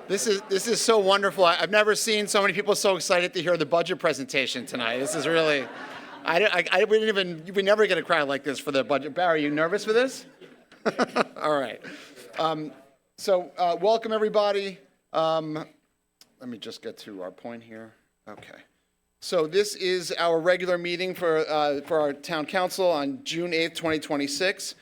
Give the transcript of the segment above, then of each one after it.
This is so wonderful. I've never seen so many people so excited to hear the budget presentation tonight. This is really, we never get a crowd like this for the budget. Barry, you nervous for this? All right. Welcome everybody. Let me just get to our point here. Okay. So this is our regular meeting for our town council on June 8th, 2026.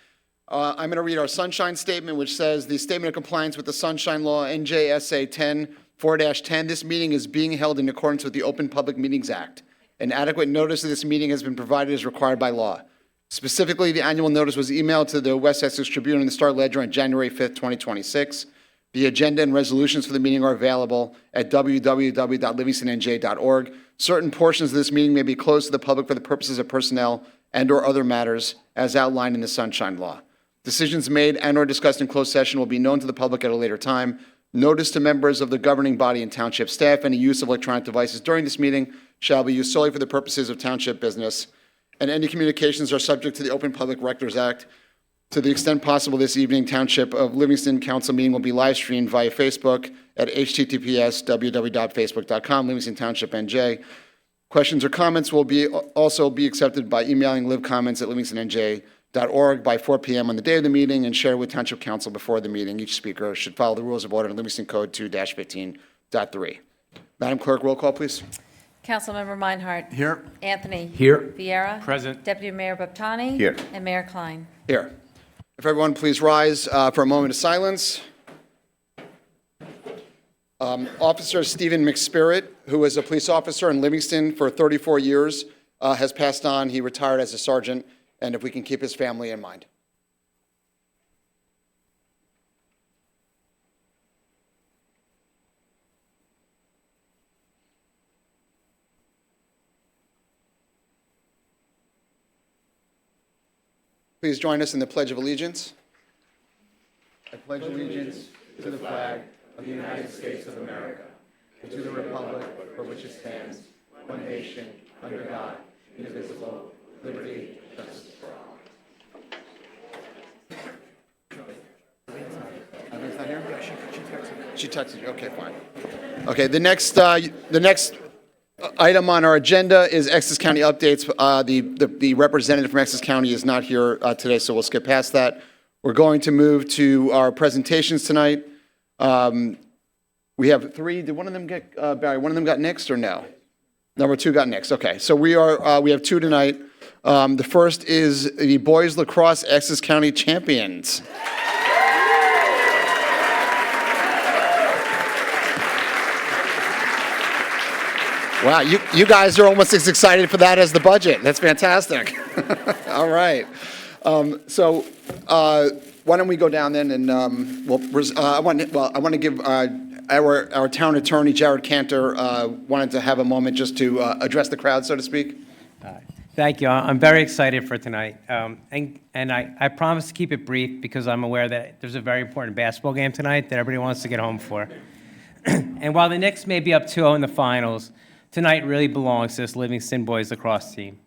I'm going to read our sunshine statement, which says, the statement of compliance with the sunshine law, NJSA 10-4-10. This meeting is being held in accordance with the Open Public Meetings Act. An adequate notice of this meeting has been provided as required by law. Specifically, the annual notice was emailed to the West Essex Tribune and the Star Ledger on January 5th, 2026. The agenda and resolutions for the meeting are available at www.livingstonnj.org. Certain portions of this meeting may be closed to the public for the purposes of personnel and/or other matters as outlined in the Sunshine Law. Decisions made and/or discussed in closed session will be known to the public at a later time. Notice to members of the governing body and township staff: any use of electronic devices during this meeting shall be used solely for the purposes of township business, and any communications are subject to the Open Public Records Act. To the extent possible this evening, Township of Livingston Council meeting will be live streamed via Facebook at https://www.facebook.com, Livingston Township NJ. Questions or comments will also be accepted by emailing livcomments@livingstonNJ.org by 4 p.m. on the day of the meeting and share with Township Council before the meeting. Each speaker should follow the rules of order in Livingston Code 2-15.3. Madam Clerk, roll call, please. Councilmember Meinhardt. Here. Anthony. Here. Vieira. Present. Deputy Mayor Baptani. Here. And Mayor Klein. Here. If everyone please rise for a moment of silence. Officer Stephen McSpirit, who was a police officer in Livingston for 34 years, has passed on. He retired as a sergeant, and if we can keep his family in mind. Please join us in the Pledge of Allegiance. I pledge allegiance to the flag of the United States of America and to the republic for which it stands, one nation, under God, indivisible, liberty, justice for all. Evan's not here? She texted you. Okay, fine. Okay, the next item on our agenda is Essex County updates. The representative from Essex County is not here today, so we'll skip past that. We're going to move to our presentations tonight. We have three. Did one of them get, Barry, one of them got nixed or no? Number two got nixed. Okay, so we have two tonight. The first is the boys lacrosse Essex County champions. Wow, you guys are almost as excited for that as the budget. That's fantastic. All right. Why don't we go down then and I want to give our town attorney Jared Cantor wanted to have a moment just to address the crowd, so to speak. Thank you. I'm very excited for tonight, and I promise to keep it brief because I'm aware that there's a very important basketball game tonight that everybody wants to get home for. And while the Knicks may be up 2-0 in the finals, tonight really belongs to this Livingston boys lacrosse team,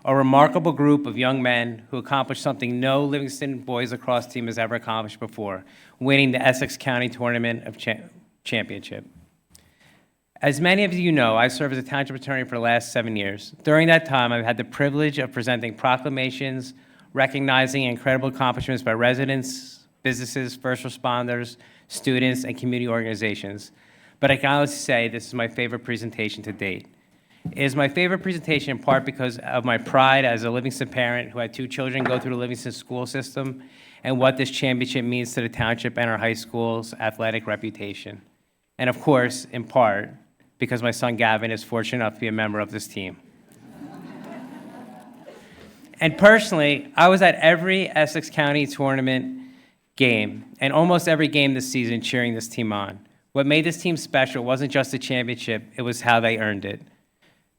a remarkable group of young men who accomplished something no Livingston boys lacrosse team has ever accomplished before, winning the Essex County Tournament of Championship. As many of you know, I served as a township attorney for the last 7 years. During that time, I've had the privilege of presenting proclamations recognizing incredible accomplishments by residents, businesses, first responders, students, and community organizations. But I can honestly say this is my favorite presentation to date. It is my favorite presentation in part because of my pride as a Livingston parent who had 2 children go through the Livingston school system and what this championship means to the township and our high school's athletic reputation. And of course, in part, because my son Gavin is fortunate enough to be a member of this team. And personally, I was at every Essex County tournament game and almost every game this season cheering this team on. What made this team special wasn't just the championship, it was how they earned it.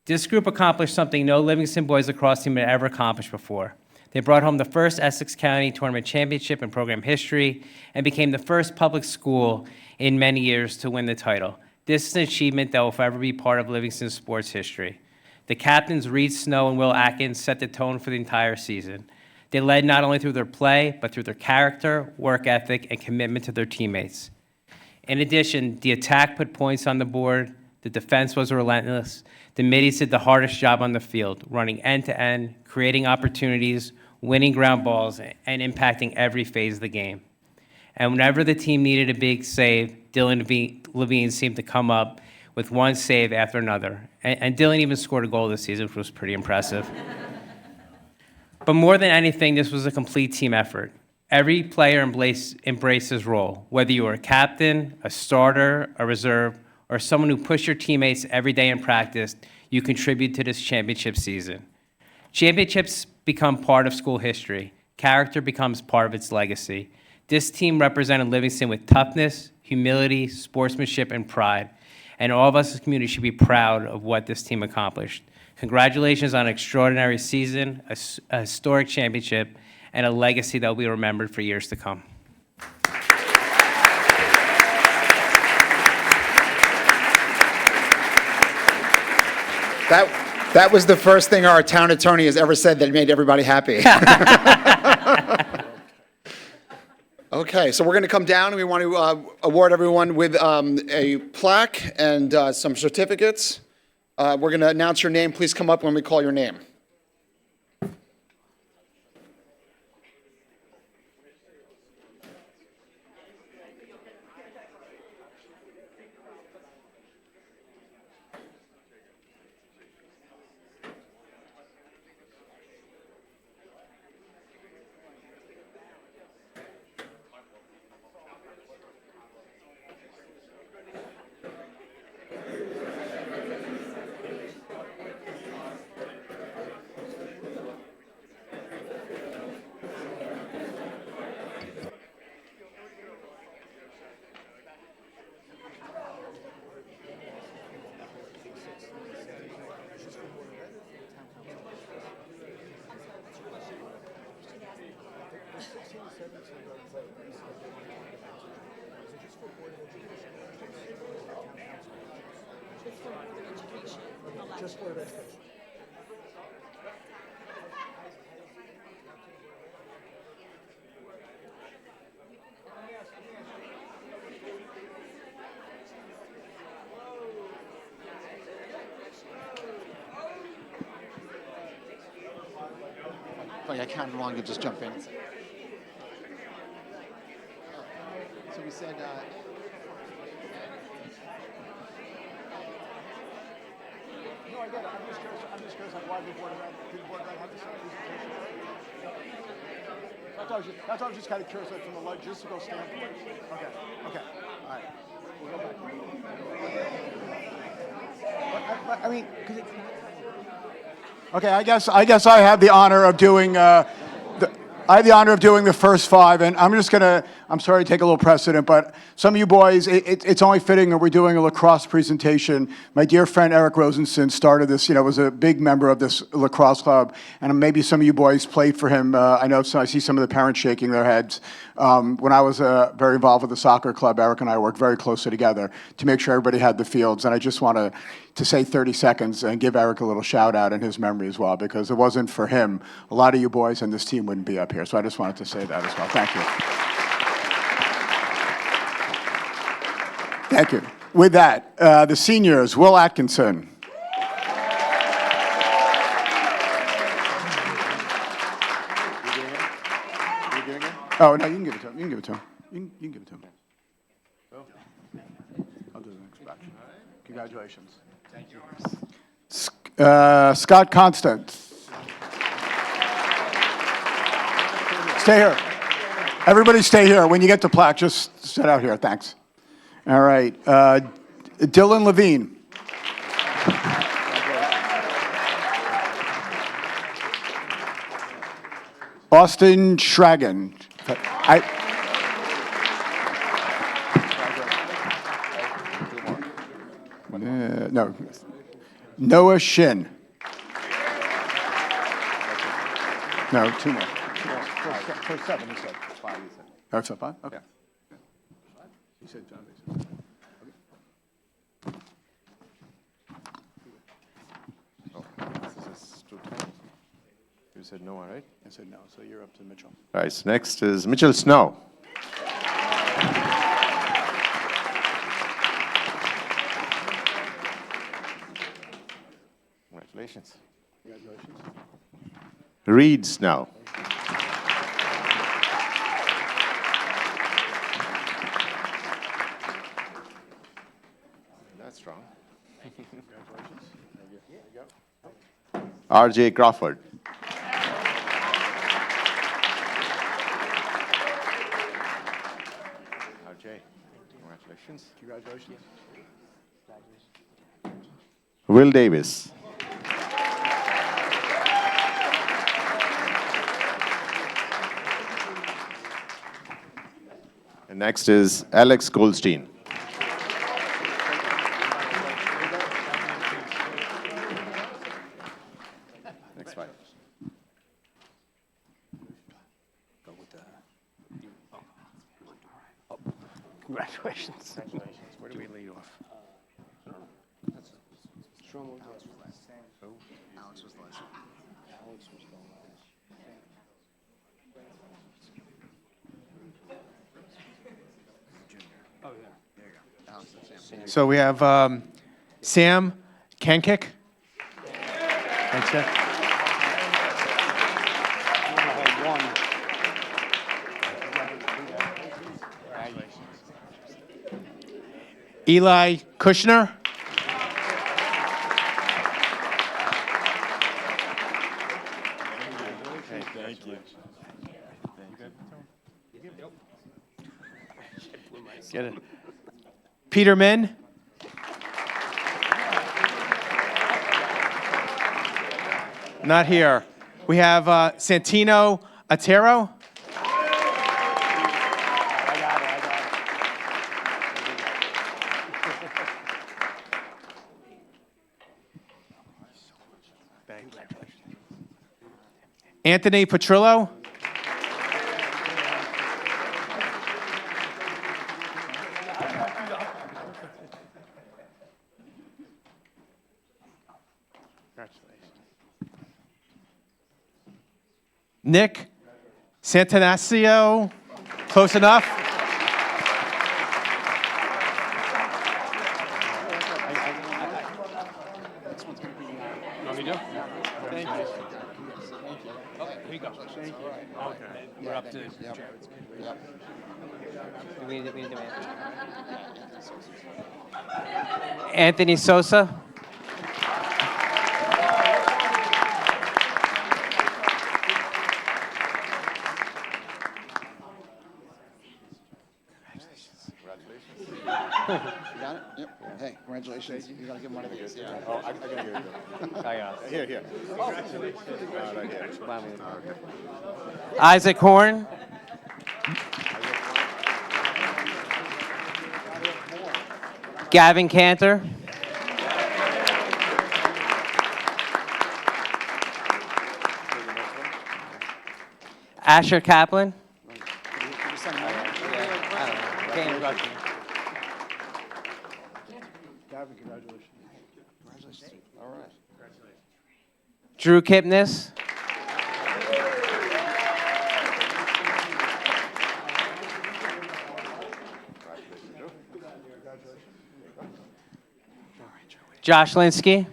This group accomplished something no Livingston boys lacrosse team had ever accomplished before. They brought home the first Essex County tournament championship in program history and became the first public school in many years to win the title. This is an achievement that will forever be part of Livingston sports history. The captains, Reed Snow and Will Atkins, set the tone for the entire season. They led not only through their play, but through their character, work ethic, and commitment to their teammates. In addition, the attack put points on the board, the defense was relentless, the middies did the hardest job on the field, running end-to-end, creating opportunities, winning ground balls, and impacting every phase of the game. And whenever the team needed a big save, Dylan Levine seemed to come up with one save after another. And Dylan even scored a goal this season, which was pretty impressive. But more than anything, this was a complete team effort. Every player embraced his role, whether you were a captain, a starter, a reserve, or someone who pushed your teammates every day in practice, you contribute to this championship season. Championships become part of school history. Character becomes part of its legacy. This team represented Livingston with toughness, humility, sportsmanship, and pride. And all of us as a community should be proud of what this team accomplished. Congratulations on an extraordinary season, a historic championship, and a legacy that will be remembered for years to come. That was the first thing our town attorney has ever said that made everybody happy. Okay, so we're going to come down and we want to award everyone with a plaque and some certificates. We're going to announce your name. Please come up when we call your name. Like I counted wrong, you just jump in. So we said, No, I get it. I'm just curious, like, why did the Board of Ed have the same presentation? That's why I was just kind of curious, like, from a logistical standpoint. Okay, all right. We'll go back. I mean, okay, I guess I have the honor of doing the first five, and I'm sorry to take a little precedent, but some of you boys, it's only fitting that we're doing a lacrosse presentation. My dear friend Eric Rosenson started this, was a big member of this lacrosse club, and maybe some of you boys played for him. I know I see some of the parents shaking their heads. When I was very involved with the soccer club, Eric and I worked very closely together to make sure everybody had the fields, and I just want to say 30 seconds and give Eric a little shout out in his memory as well, because if it wasn't for him, a lot of you boys and this team wouldn't be up here. So I just wanted to say that as well. Thank you. Thank you. With that, the seniors, Will Atkinson. Oh, no, you can give it to him. You can give it to him. You can give it to him. I'll do the next batch. Congratulations. Thank you. Scott Constant. Stay here. Everybody stay here. When you get the plaque, just sit out here. Thanks. All right. Dylan Levine. Austin Schragen. No. Noah Shin. No, two more. First seven, you said. Five, you said. Oh, it's five? Okay. You said John. You said no, right? I said no, so you're up to Mitchell. All right, so next is Mitchell Snow. Congratulations. Reed Snow. That's strong. R.J. Crawford. R.J. Congratulations. Congratulations. Will Davis. And next is Alex Goldstein. Next five. Congratulations. Where do we lead off? So we have Sam Kankik. Thanks, Jeff. Eli Kushner. Thank you. Get it. Peter Min. Not here. We have Santino Otero. Anthony Petrillo. Nick Santanasio. Close enough. We're up to. Anthony Sosa. You got it? Yep. Hey, congratulations. You gotta give him one of these. Oh, I gotta hear it. Here, here. Right here. Isaac Horn. Gavin Cantor. Asher Kaplan. Gavin, congratulations. All right. Drew Kipnis. Josh Linsky.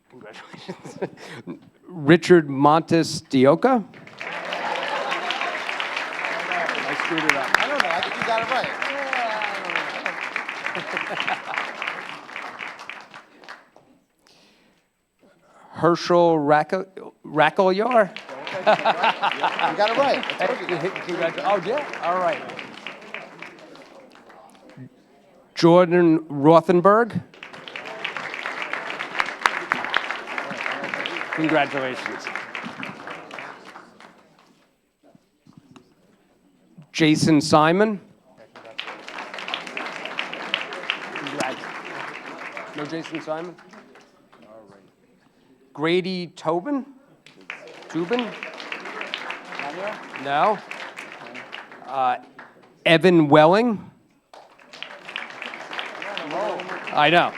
Congratulations. Richard Montes Dioca. I screwed it up. I don't know. I think you got it right. Herschel Rackelyar. You got it right. I told you that. Oh, yeah? All right. Jordan Rothenberg. Congratulations. Jason Simon. No Jason Simon? All right. Grady Tobin? Tubin? No. Evan Welling? I know.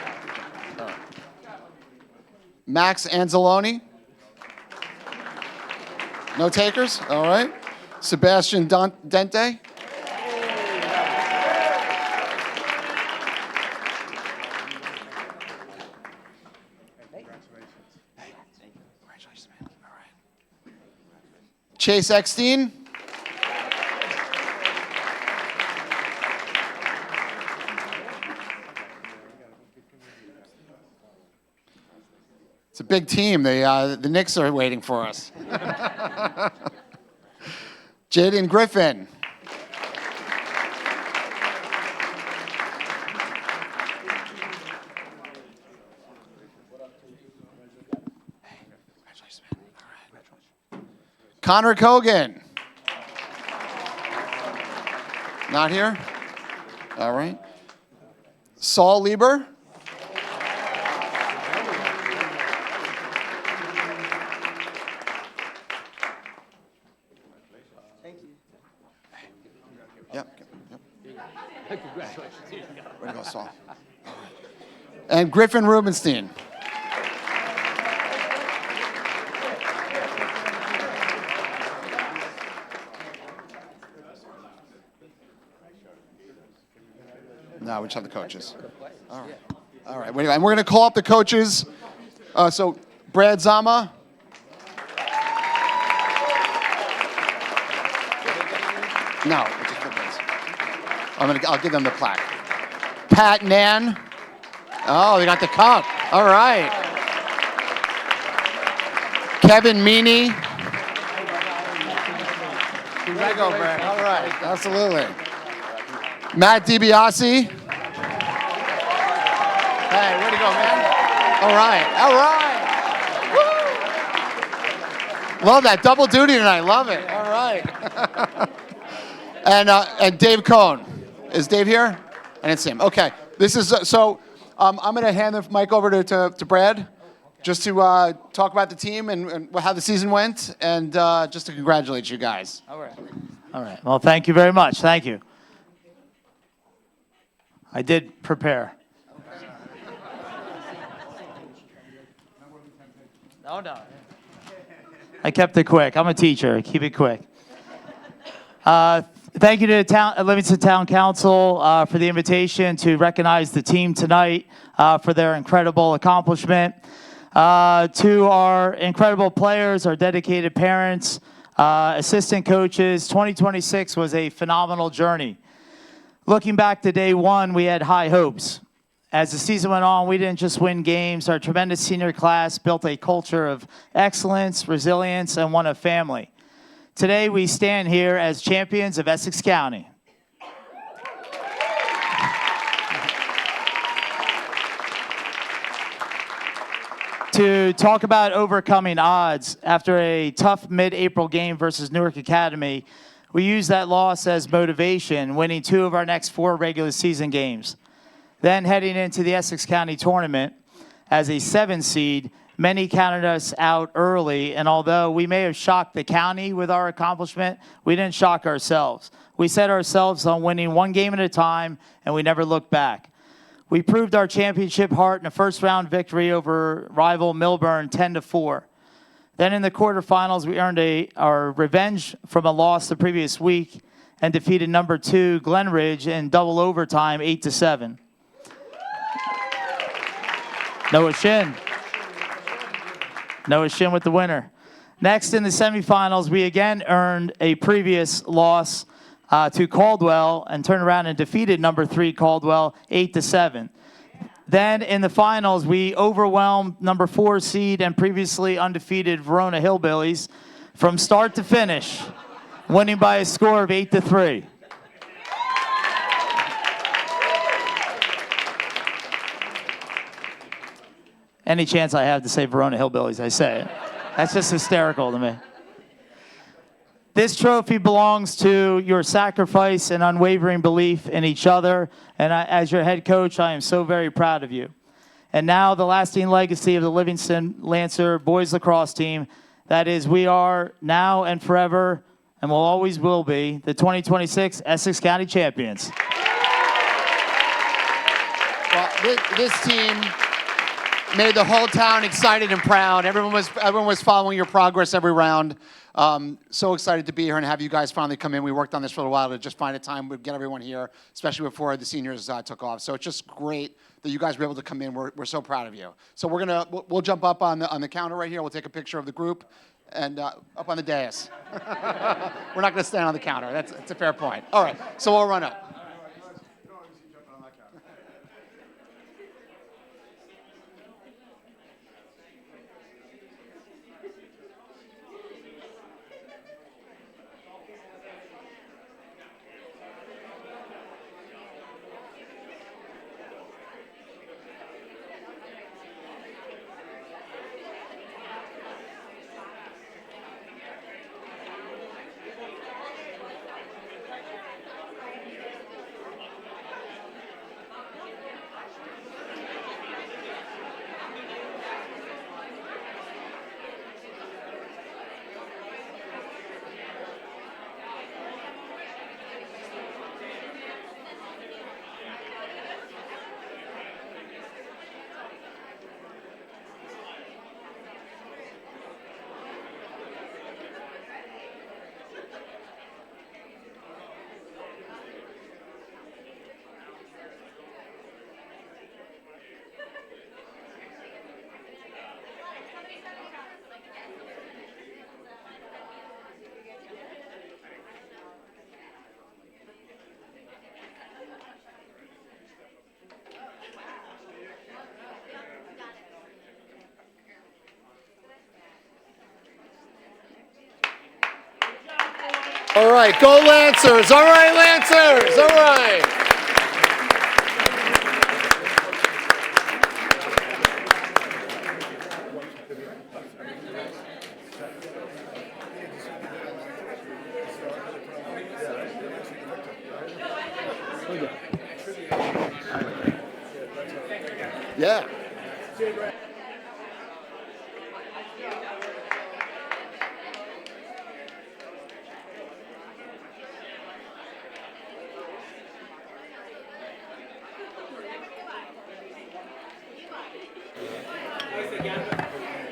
Max Anzalone? No takers? All right. Sebastian Dente? Chase Eckstein? It's a big team. The Knicks are waiting for us. Jaden Griffin. Connor Kogan. Not here? All right. Saul Lieber. Yep. Congratulations. Way to go, Saul. And Griffin Rubenstein. No, we just have the coaches. All right. All right. And we're going to call up the coaches. So, Brad Zama. No, just put this. I'll give them the plaque. Pat Nan. Oh, they got the cup. All right. Kevin Meany. There you go, Brad. All right. Absolutely. Matt DiBiase. Hey, way to go, man. All right. All right. Woo! Love that. Double duty tonight. Love it. All right. And Dave Cohn. Is Dave here? I didn't see him. Okay. This is, I'm going to hand the mic over to Brad just to talk about the team and how the season went and just to congratulate you guys. All right. All right. Well, thank you very much. Thank you. I did prepare. No. I kept it quick. I'm a teacher. Keep it quick. Thank you to Livingston Town Council for the invitation to recognize the team tonight for their incredible accomplishment. To our incredible players, our dedicated parents, assistant coaches, 2026 was a phenomenal journey. Looking back to day one, we had high hopes. As the season went on, we didn't just win games. Our tremendous senior class built a culture of excellence, resilience, and one of family. Today, we stand here as champions of Essex County. To talk about overcoming odds after a tough mid-April game versus Newark Academy, we used that loss as motivation, winning 2 of our next 4 regular season games. Then heading into the Essex County tournament as a 7 seed, many counted us out early, and although we may have shocked the county with our accomplishment, we didn't shock ourselves. We set ourselves on winning 1 game at a time, and we never looked back. We proved our championship heart in a first-round victory over rival Milburn 10-4. Then in the quarterfinals, we earned our revenge from a loss the previous week and defeated number 2 Glenridge in double overtime 8-7. Noah Shin with the winner. Next in the semifinals, we again earned a previous loss to Caldwell and turned around and defeated number 3 Caldwell 8-7. Then in the finals, we overwhelmed number 4 seed and previously undefeated Verona Hillbillies from start to finish, winning by a score of 8-3. Any chance I have to say Verona Hillbillies, I say it. That's just hysterical to me. This trophy belongs to your sacrifice and unwavering belief in each other. And as your head coach, I am so very proud of you. And now the lasting legacy of the Livingston Lancer boys lacrosse team. That is, we are now and forever, and will always will be, the 2026 Essex County champions. Well, this team made the whole town excited and proud. Everyone was following your progress every round. So excited to be here and have you guys finally come in. We worked on this for a while to just find a time to get everyone here, especially before the seniors took off. So it's just great that you guys were able to come in. We're so proud of you. So we'll jump up on the counter right here. We'll take a picture of the group and up on the dais. We're not going to stand on the counter. That's a fair point. All right, so we'll run up. All right, go Lancers. All right, Lancers. All right. Yeah.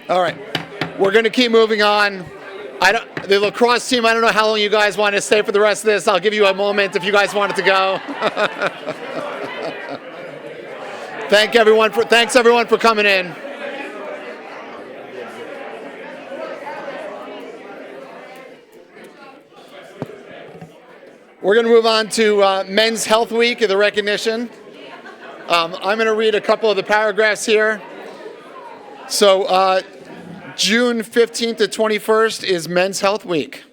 All right, we're going to keep moving on. The lacrosse team, I don't know how long you guys want to stay for the rest of this. I'll give you a moment if you guys wanted to go. Thanks everyone for coming in. We're going to move on to Men's Health Week, the recognition. I'm going to read a couple of the paragraphs here. So June 15th to 21st is Men's Health Week.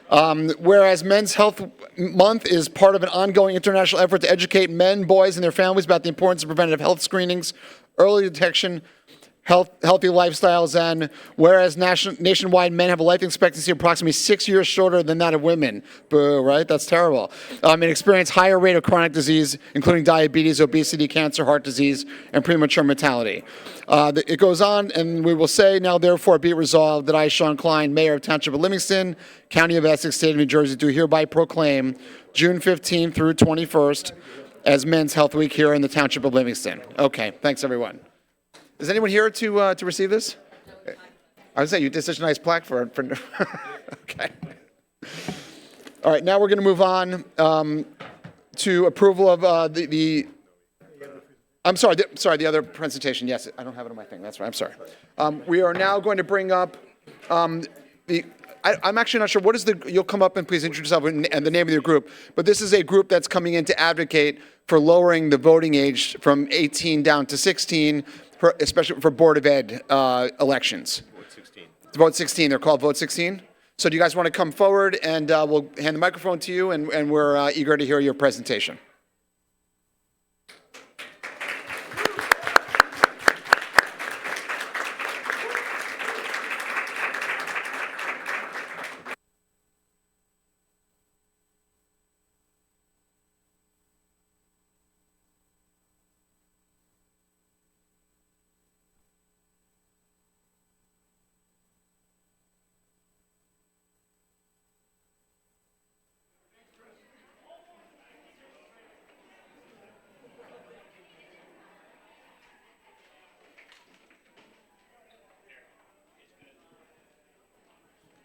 Whereas Men's Health Month is part of an ongoing international effort to educate men, boys, and their families about the importance of preventative health screenings, early detection, healthy lifestyles, and whereas nationwide men have a life expectancy approximately 6 years shorter than that of women. Boo, right? That's terrible. And experience higher rate of chronic disease, including diabetes, obesity, cancer, heart disease, and premature mortality. It goes on, and we will say, now therefore be it resolved that I, Sean Klein, Mayor of Township of Livingston, County of Essex, State of New Jersey, do hereby proclaim June 15th through 21st as Men's Health Week here in the Township of Livingston. Okay, thanks everyone. Is anyone here to receive this? I was saying you did such a nice plaque for okay. All right, now we're going to move on to approval of I'm sorry, the other presentation. Yes, I don't have it on my thing. That's right. I'm sorry. We are now going to bring up I'm actually not sure. What is you'll come up and please introduce yourself and the name of your group. But this is a group that's coming in to advocate for lowering the voting age from 18 down to 16, especially for Board of Ed elections. Vote 16. Vote 16. They're called Vote 16. So do you guys want to come forward and we'll hand the microphone to you and we're eager to hear your presentation.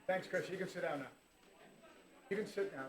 Thanks, Chris. You can sit down now. You can sit down.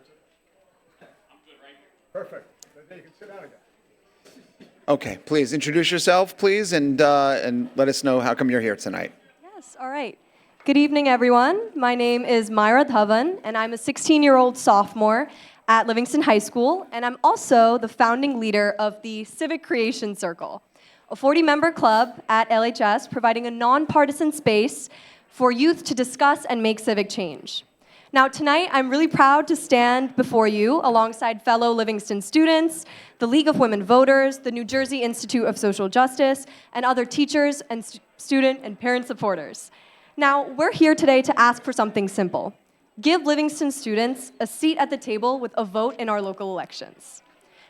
I'm good right here. Perfect. Then you can sit down again. Okay, please introduce yourself, please, and let us know how come you're here tonight. Yes, all right. Good evening, everyone. My name is Myra Dhawan, and I'm a 16-year-old sophomore at Livingston High School, and I'm also the founding leader of the Civic Creation Circle, a 40-member club at LHS providing a nonpartisan space for youth to discuss and make civic change. Now, tonight, I'm really proud to stand before you alongside fellow Livingston students, the League of Women Voters, the New Jersey Institute of Social Justice, and other teachers and student and parent supporters. Now, we're here today to ask for something simple. Give Livingston students a seat at the table with a vote in our local elections.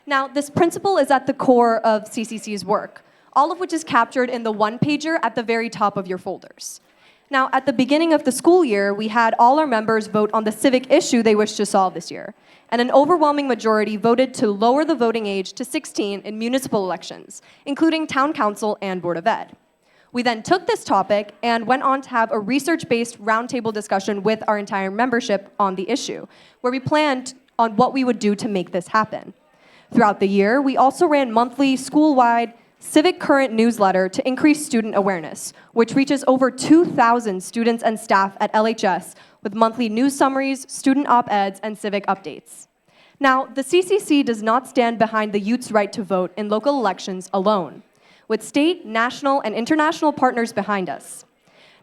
Now, this principle is at the core of CCC's work, all of which is captured in the one-pager at the very top of your folders. Now, at the beginning of the school year, we had all our members vote on the civic issue they wish to solve this year, and an overwhelming majority voted to lower the voting age to 16 in municipal elections, including town council and board of ed. We then took this topic and went on to have a research-based roundtable discussion with our entire membership on the issue, where we planned on what we would do to make this happen. Throughout the year, we also ran monthly school-wide Civic Current newsletter to increase student awareness, which reaches over 2,000 students and staff at LHS with monthly news summaries, student op-eds, and civic updates. Now, the CCC does not stand behind the youth's right to vote in local elections alone, with state, national, and international partners behind us.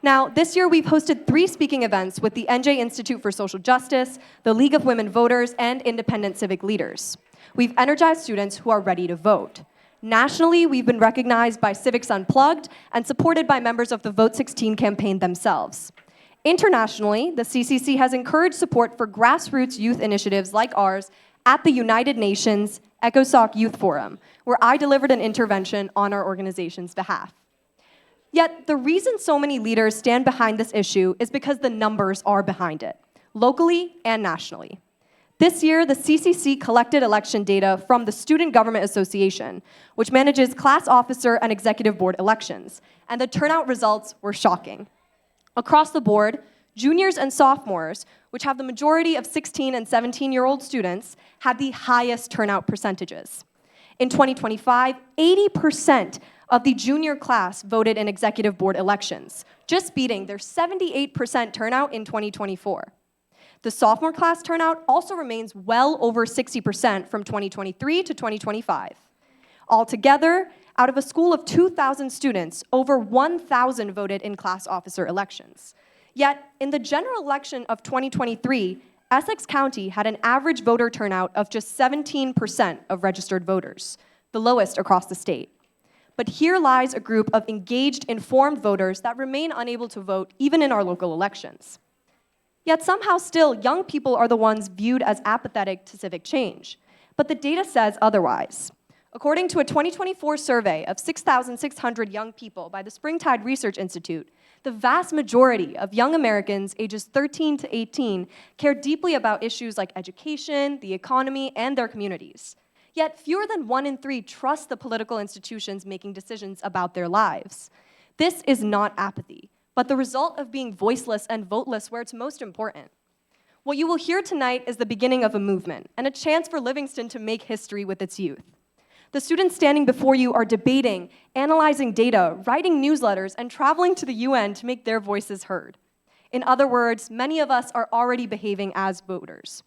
Now, this year we've hosted 3 speaking events with the NJ Institute for Social Justice, the League of Women Voters, and independent civic leaders. We've energized students who are ready to vote. Nationally, we've been recognized by Civics Unplugged and supported by members of the Vote 16 campaign themselves. Internationally, the CCC has encouraged support for grassroots youth initiatives like ours at the United Nations ECOSOC Youth Forum, where I delivered an intervention on our organization's behalf. Yet, the reason so many leaders stand behind this issue is because the numbers are behind it, locally and nationally. This year, the CCC collected election data from the Student Government Association, which manages class officer and executive board elections, and the turnout results were shocking. Across the board, juniors and sophomores, which have the majority of 16 and 17-year-old students, had the highest turnout percentages. In 2025, 80% of the junior class voted in executive board elections, just beating their 78% turnout in 2024. The sophomore class turnout also remains well over 60% from 2023 to 2025. Altogether, out of a school of 2,000 students, over 1,000 voted in class officer elections. Yet, in the general election of 2023, Essex County had an average voter turnout of just 17% of registered voters, the lowest across the state. But here lies a group of engaged, informed voters that remain unable to vote even in our local elections. Yet somehow still, young people are the ones viewed as apathetic to civic change. But the data says otherwise. According to a 2024 survey of 6,600 young people by the Springtide Research Institute, the vast majority of young Americans ages 13 to 18 care deeply about issues like education, the economy, and their communities. Yet fewer than 1 in 3 trust the political institutions making decisions about their lives. This is not apathy, but the result of being voiceless and voteless where it's most important. What you will hear tonight is the beginning of a movement and a chance for Livingston to make history with its youth. The students standing before you are debating, analyzing data, writing newsletters, and traveling to the UN to make their voices heard. In other words, many of us are already behaving as voters.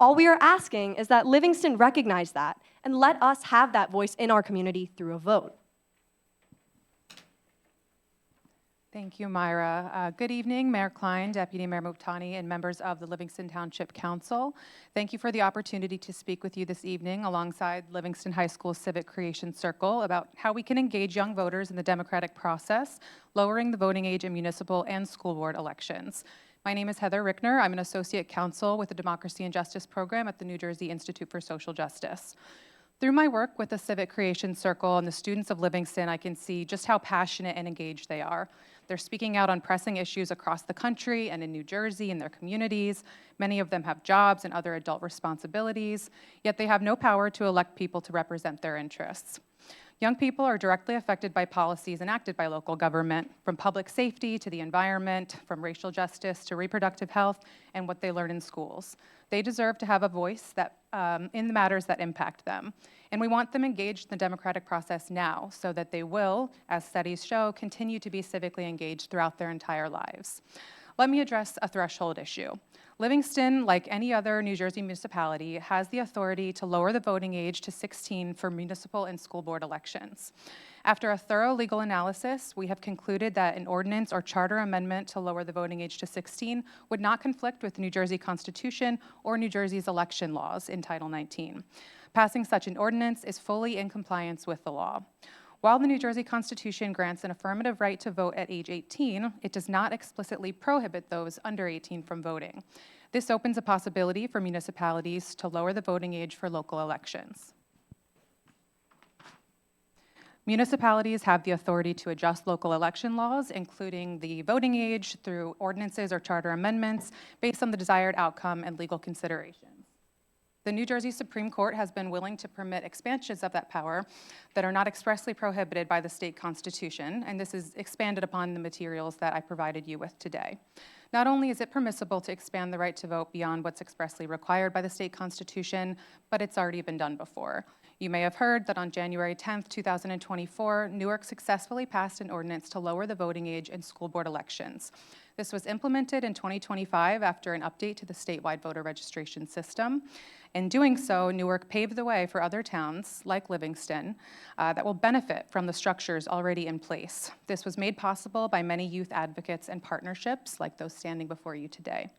All we are asking is that Livingston recognize that and let us have that voice in our community through a vote. Thank you, Myra. Good evening, Mayor Klein, Deputy Mayor Moptani, and members of the Livingston Township Council. Thank you for the opportunity to speak with you this evening alongside Livingston High School Civic Creation Circle about how we can engage young voters in the democratic process, lowering the voting age in municipal and school board elections. My name is Heather Rickner. I'm an associate counsel with the Democracy and Justice Program at the New Jersey Institute for Social Justice. Through my work with the Civic Creation Circle and the students of Livingston, I can see just how passionate and engaged they are. They're speaking out on pressing issues across the country and in New Jersey in their communities. Many of them have jobs and other adult responsibilities, yet they have no power to elect people to represent their interests. Young people are directly affected by policies enacted by local government, from public safety to the environment, from racial justice to reproductive health, and what they learn in schools. They deserve to have a voice that, in the matters that impact them. And we want them engaged in the democratic process now so that they will, as studies show, continue to be civically engaged throughout their entire lives. Let me address a threshold issue. Livingston, like any other New Jersey municipality, has the authority to lower the voting age to 16 for municipal and school board elections. After a thorough legal analysis, we have concluded that an ordinance or charter amendment to lower the voting age to 16 would not conflict with the New Jersey Constitution or New Jersey's election laws in Title 19. Passing such an ordinance is fully in compliance with the law. While the New Jersey Constitution grants an affirmative right to vote at age 18, it does not explicitly prohibit those under 18 from voting. This opens a possibility for municipalities to lower the voting age for local elections. Municipalities have the authority to adjust local election laws, including the voting age, through ordinances or charter amendments based on the desired outcome and legal considerations. The New Jersey Supreme Court has been willing to permit expansions of that power that are not expressly prohibited by the state constitution, and this is expanded upon the materials that I provided you with today. Not only is it permissible to expand the right to vote beyond what's expressly required by the state constitution, but it's already been done before. You may have heard that on January 10th, 2024, Newark successfully passed an ordinance to lower the voting age in school board elections. This was implemented in 2025 after an update to the statewide voter registration system. In doing so, Newark paved the way for other towns, like Livingston, that will benefit from the structures already in place. This was made possible by many youth advocates and partnerships, like those standing before you today.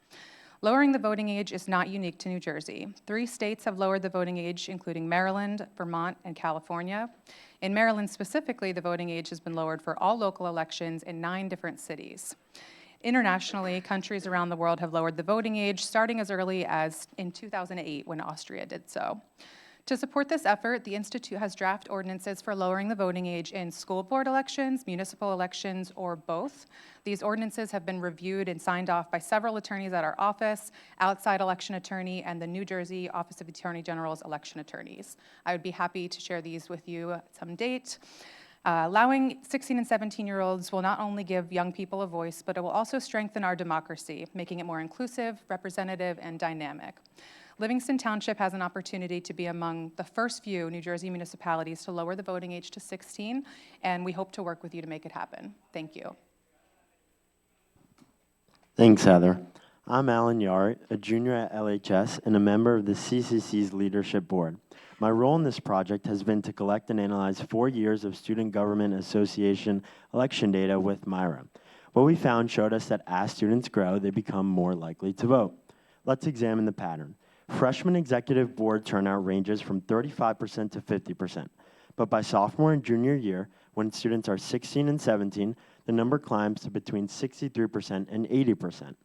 Lowering the voting age is not unique to New Jersey. 3 states have lowered the voting age, including Maryland, Vermont, and California. In Maryland specifically, the voting age has been lowered for all local elections in 9 different cities. Internationally, countries around the world have lowered the voting age, starting as early as in 2008 when Austria did so. To support this effort, the Institute has draft ordinances for lowering the voting age in school board elections, municipal elections, or both. These ordinances have been reviewed and signed off by several attorneys at our office, outside election attorney, and the New Jersey Office of Attorney General's election attorneys. I would be happy to share these with you at some date. Allowing 16 and 17-year-olds will not only give young people a voice, but it will also strengthen our democracy, making it more inclusive, representative, and dynamic. Livingston Township has an opportunity to be among the first few New Jersey municipalities to lower the voting age to 16, and we hope to work with you to make it happen. Thank you. Thanks, Heather. I'm Alan Yart, a junior at LHS and a member of the CCC's Leadership Board. My role in this project has been to collect and analyze 4 years of Student Government Association election data with Myra. What we found showed us that as students grow, they become more likely to vote. Let's examine the pattern. Freshman executive board turnout ranges from 35% to 50%, but by sophomore and junior year, when students are 16 and 17, the number climbs to between 63% and 80%.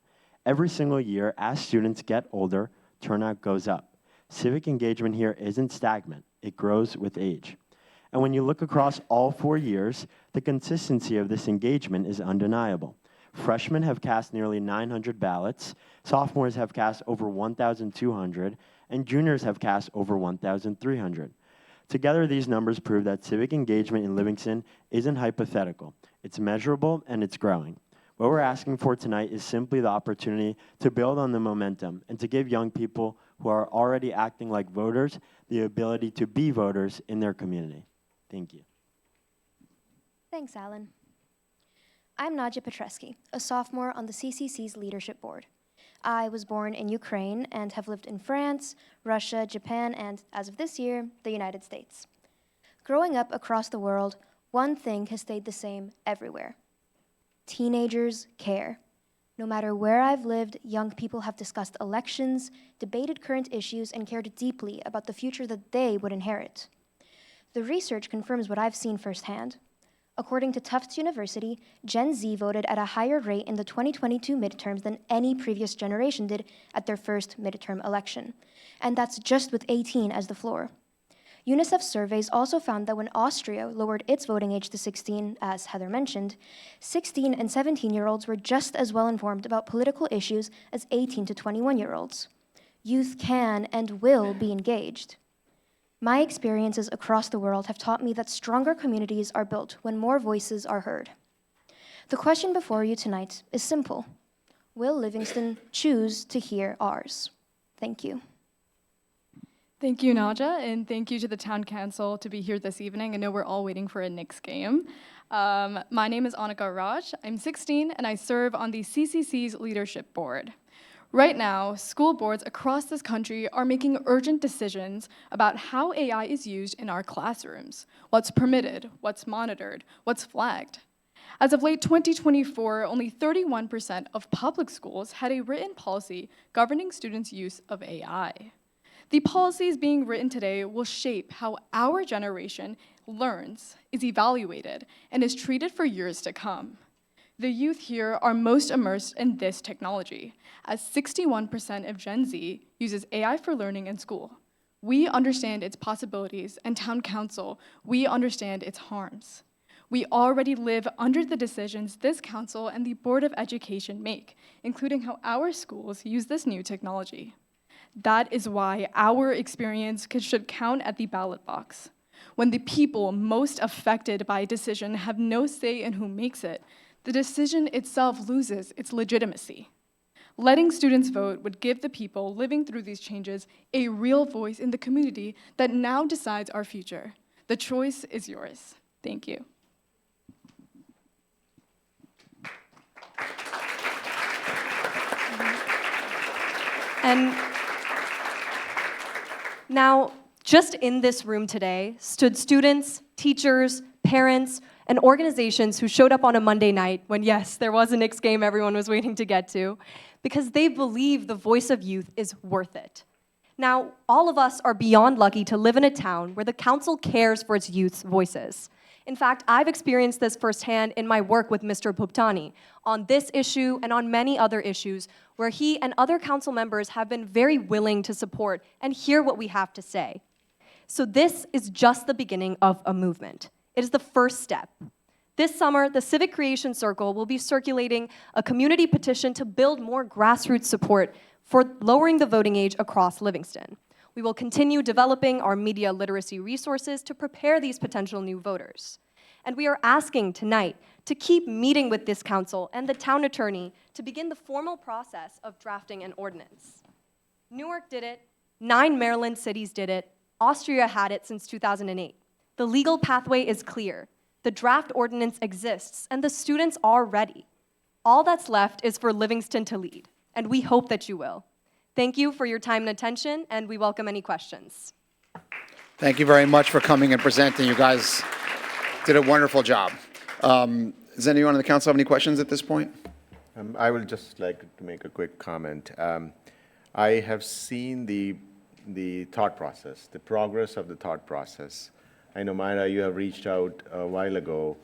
Every single year, as students get older, turnout goes up. Civic engagement here isn't stagnant, it grows with age. And when you look across all 4 years, the consistency of this engagement is undeniable. Freshmen have cast nearly 900 ballots, sophomores have cast over 1,200, and juniors have cast over 1,300. Together, these numbers prove that civic engagement in Livingston isn't hypothetical. It's measurable and it's growing. What we're asking for tonight is simply the opportunity to build on the momentum and to give young people who are already acting like voters the ability to be voters in their community. Thank you. Thanks, Alan. I'm Nadja Petresky, a sophomore on the CCC's Leadership Board. I was born in Ukraine and have lived in France, Russia, Japan, and, as of this year, the United States. Growing up across the world, one thing has stayed the same everywhere. Teenagers care. No matter where I've lived, young people have discussed elections, debated current issues, and cared deeply about the future that they would inherit. The research confirms what I've seen firsthand. According to Tufts University, Gen Z voted at a higher rate in the 2022 midterms than any previous generation did at their first midterm election. And that's just with 18 as the floor. UNICEF surveys also found that when Austria lowered its voting age to 16, as Heather mentioned, 16 and 17-year-olds were just as well informed about political issues as 18 to 21-year-olds. Youth can and will be engaged. My experiences across the world have taught me that stronger communities are built when more voices are heard. The question before you tonight is simple. Will Livingston choose to hear ours? Thank you. Thank you, Naja, and thank you to the Town Council to be here this evening. I know we're all waiting for a Knicks game. My name is Annika Raj. I'm 16, and I serve on the CCC's Leadership Board. Right now, school boards across this country are making urgent decisions about how AI is used in our classrooms, what's permitted, what's monitored, what's flagged. As of late 2024, only 31% of public schools had a written policy governing students' use of AI. The policies being written today will shape how our generation learns, is evaluated, and is treated for years to come. The youth here are most immersed in this technology, as 61% of Gen Z uses AI for learning in school. We understand its possibilities, and Town Council, we understand its harms. We already live under the decisions this council and the Board of Education make, including how our schools use this new technology. That is why our experience should count at the ballot box. When the people most affected by a decision have no say in who makes it, the decision itself loses its legitimacy. Letting students vote would give the people living through these changes a real voice in the community that now decides our future. The choice is yours. Thank you. And now, just in this room today stood students, teachers, parents, and organizations who showed up on a Monday night when, yes, there was a Knicks game everyone was waiting to get to, because they believe the voice of youth is worth it. Now, all of us are beyond lucky to live in a town where the council cares for its youth's voices. In fact, I've experienced this firsthand in my work with Mr. Bhuptani on this issue and on many other issues where he and other council members have been very willing to support and hear what we have to say. So this is just the beginning of a movement. It is the first step. This summer, the Civic Creation Circle will be circulating a community petition to build more grassroots support for lowering the voting age across Livingston. We will continue developing our media literacy resources to prepare these potential new voters. And we are asking tonight to keep meeting with this council and the town attorney to begin the formal process of drafting an ordinance. Newark did it, 9 Maryland cities did it, Austria had it since 2008. The legal pathway is clear. The draft ordinance exists, and the students are ready. All that's left is for Livingston to lead, and we hope that you will. Thank you for your time and attention, and we welcome any questions. Thank you very much for coming and presenting. You guys did a wonderful job. Does anyone on the council have any questions at this point? I would just like to make a quick comment. I have seen the thought process, the progress of the thought process. I know, Myra, you have reached out a while ago,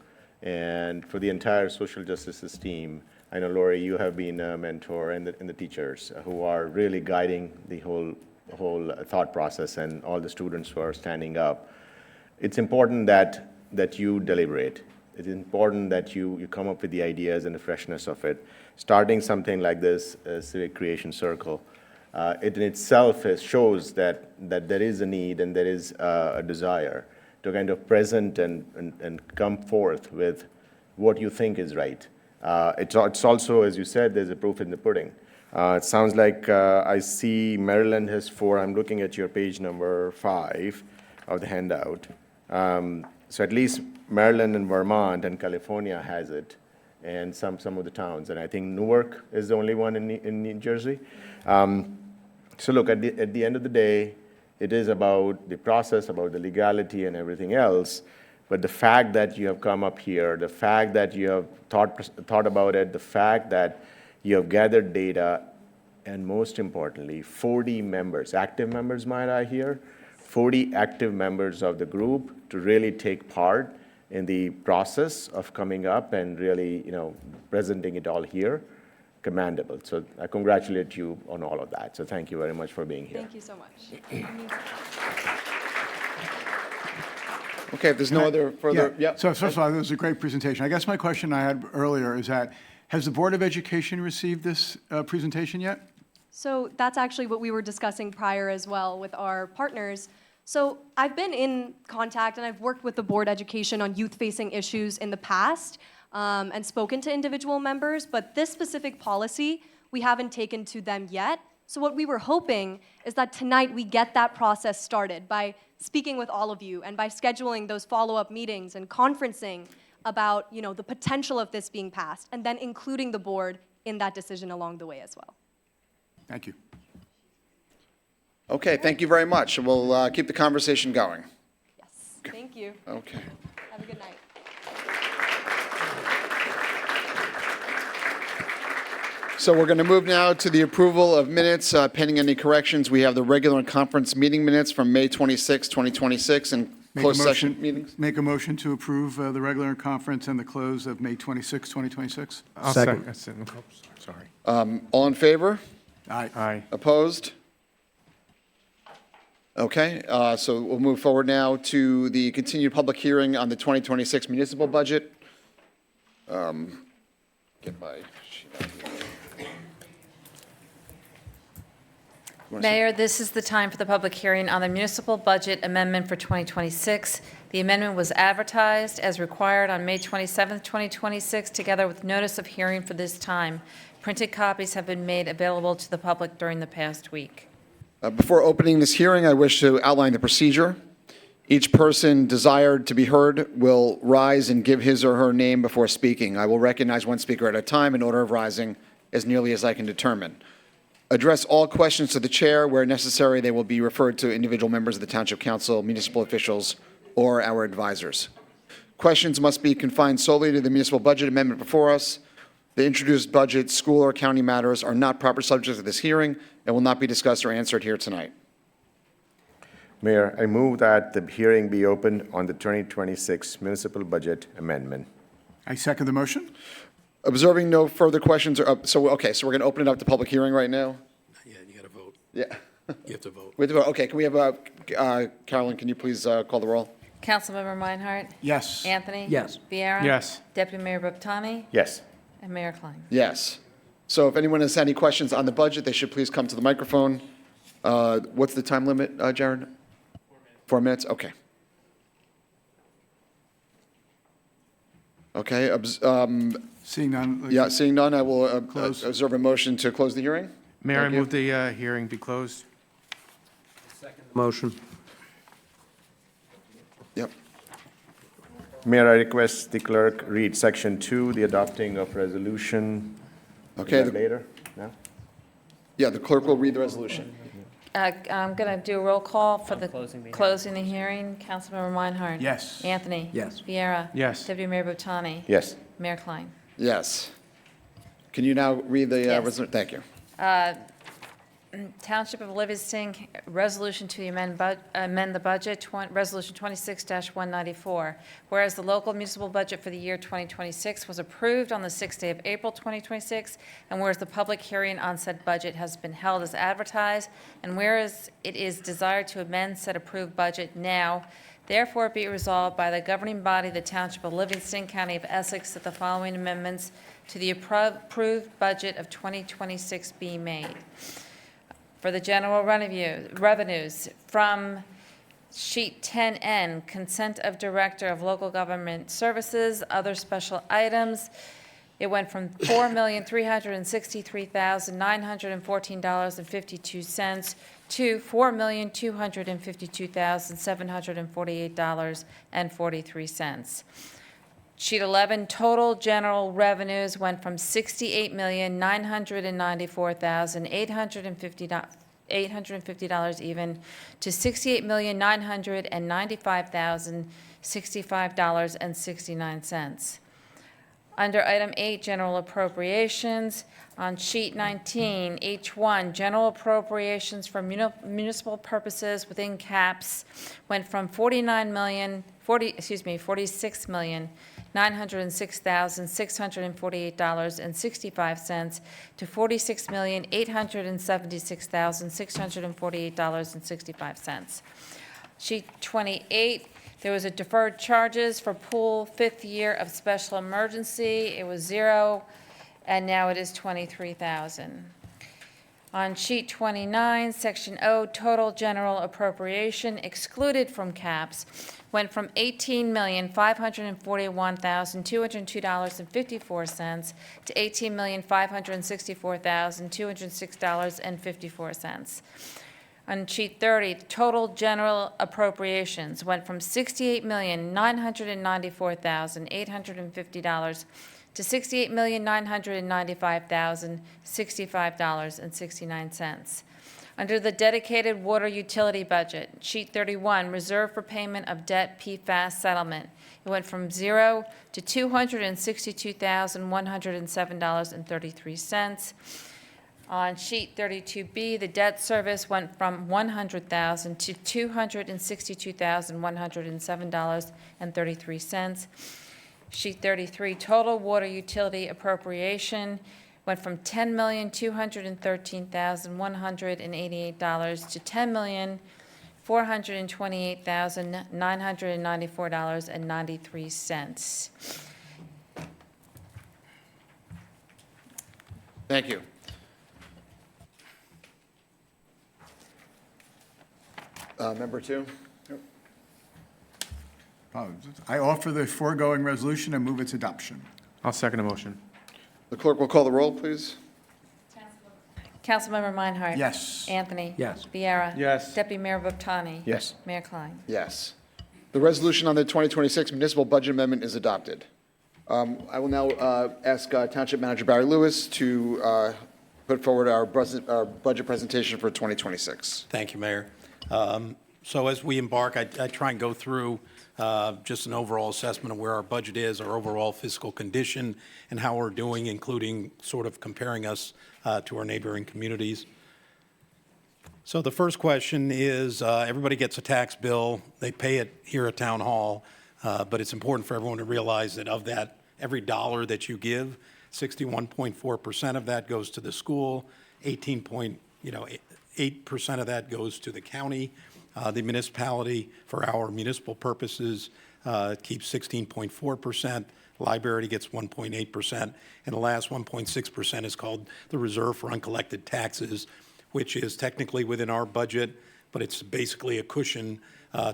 and for the entire social justice team, I know, Lori, you have been a mentor, and the teachers who are really guiding the whole thought process, and all the students who are standing up. It's important that you deliberate. It's important that you come up with the ideas and the freshness of it. Starting something like this, Civic Creation Circle, it in itself shows that there is a need and there is a desire to kind of present and come forth with what you think is right. It's also, as you said, there's a proof in the pudding. It sounds like I see Maryland has 4. I'm looking at your page number 5 of the handout. So at least Maryland and Vermont and California has it, and some of the towns. And I think Newark is the only one in New Jersey. So look, at the end of the day, it is about the process, about the legality and everything else. But the fact that you have come up here, the fact that you have thought about it, the fact that you have gathered data, and most importantly, 40 members, active members, might I hear, 40 active members of the group to really take part in the process of coming up and really, presenting it all here, commendable. So I congratulate you on all of that. So thank you very much for being here. Thank you so much. Okay, if there's no other further, Yeah. So first of all, it was a great presentation. I guess my question I had earlier is that, has the Board of Education received this presentation yet? So that's actually what we were discussing prior as well with our partners. So I've been in contact and I've worked with the board education on youth-facing issues in the past and spoken to individual members, but this specific policy we haven't taken to them yet. So what we were hoping is that tonight we get that process started by speaking with all of you and by scheduling those follow-up meetings and conferencing about, the potential of this being passed, and then including the board in that decision along the way as well. Thank you. Okay, thank you very much. We'll keep the conversation going. Yes, thank you. Okay. Have a good night. So we're going to move now to the approval of minutes pending any corrections. We have the regular and conference meeting minutes from May 26, 2026, and closed session meetings. Make a motion to approve the regular conference and the close of May 26, 2026. I'll Second. Sorry. All in favor? Aye. Aye. Opposed? Okay, so we'll move forward now to the continued public hearing on the 2026 municipal budget. Get my sheet out here. Mayor, this is the time for the public hearing on the municipal budget amendment for 2026. The amendment was advertised as required on May 27, 2026, together with notice of hearing for this time. Printed copies have been made available to the public during the past week. Before opening this hearing, I wish to outline the procedure. Each person desired to be heard will rise and give his or her name before speaking. I will recognize one speaker at a time in order of rising as nearly as I can determine. Address all questions to the chair. Where necessary, they will be referred to individual members of the Township Council, municipal officials, or our advisors. Questions must be confined solely to the municipal budget amendment before us. The introduced budget, school, or county matters are not proper subjects of this hearing and will not be discussed or answered here tonight. Mayor, I move that the hearing be opened on the 2026 municipal budget amendment. I second the motion. Observing no further questions are up. So we're going to open it up to public hearing right now? Yeah, you got to vote. Yeah. You have to vote. We have to vote. Okay, can we have, Carolyn, can you please call the roll? Councilmember Meinhardt? Yes. Anthony? Yes. Viera? Yes. Deputy Mayor Buttani? Yes. And Mayor Klein? Yes. So if anyone has any questions on the budget, they should please come to the microphone. What's the time limit, Jared? 4 minutes? Okay. Okay, Seeing none. yeah, seeing none, I will Close. observe a motion to close the hearing. Mayor, I Thank you. move the hearing be closed. Motion. Yep. Mayor, I request the clerk read section 2, the adopting of resolution. Okay, Is that later? No? Yeah, the clerk will read the resolution. I'm going to do a roll call for the closing the closing the hearing. Councilmember Meinhardt? Yes. Anthony? Yes. Viera? Yes. Deputy Mayor Buttani? Yes. Mayor Klein? Yes. Can you now read the Yes. resolution? Thank you. Township of Livingston, resolution to amend the budget, Resolution 26-194. Whereas the local municipal budget for the year 2026 was approved on the 6th day of April 2026, and whereas the public hearing on said budget has been held as advertised, and whereas it is desired to amend said approved budget now, therefore be resolved by the governing body of the Township of Livingston, County of Essex, that the following amendments to the approved budget of 2026 be made. For the general revenues, from sheet 10N, consent of Director of Local Government Services, other special items, it went from $4,363,914.52 to $4,252,748.43. Sheet 11, total general revenues went from $68,994,850 even to $68,995,065.69. Under item 8, general appropriations, on sheet 19, H1, general appropriations for municipal purposes within caps went from $46,906,648.65 to $46,876,648.65. Sheet 28, there was a deferred charges for pool 5th year of special emergency. It was 0, and now it is $23,000. On sheet 29, section O, total general appropriation excluded from caps went from $18,541,202.54 to $18,564,206.54. On sheet 30, total general appropriations went from $68,994,850 to $68,995,065.69. Under the dedicated water utility budget, sheet 31, reserve for payment of debt PFAS settlement, it went from 0 to $262,107.33. On sheet 32B, the debt service went from $100,000 to $262,107.33. Sheet 33, total water utility appropriation went from $10,213,188 to $10,428,994.93. Thank you. Member 2? I offer the foregoing resolution and move its adoption. I'll second the motion. The clerk will call the roll, please. Councilmember Meinhardt? Yes. Anthony? Yes. Viera? Yes. Deputy Mayor Buttani? Yes. Mayor Klein? Yes. The resolution on the 2026 municipal budget amendment is adopted. I will now ask Township Manager Barry Lewis to put forward our budget presentation for 2026. Thank you, Mayor. So as we embark, I try and go through just an overall assessment of where our budget is, our overall fiscal condition, and how we're doing, including sort of comparing us to our neighboring communities. So the first question is, everybody gets a tax bill. They pay it here at Town Hall, but it's important for everyone to realize that of that, every dollar that you give, 61.4% of that goes to the school, 8% of that goes to the county. The municipality, for our municipal purposes, keeps 16.4%. Library gets 1.8%. And the last 1.6% is called the Reserve for Uncollected Taxes, which is technically within our budget, but it's basically a cushion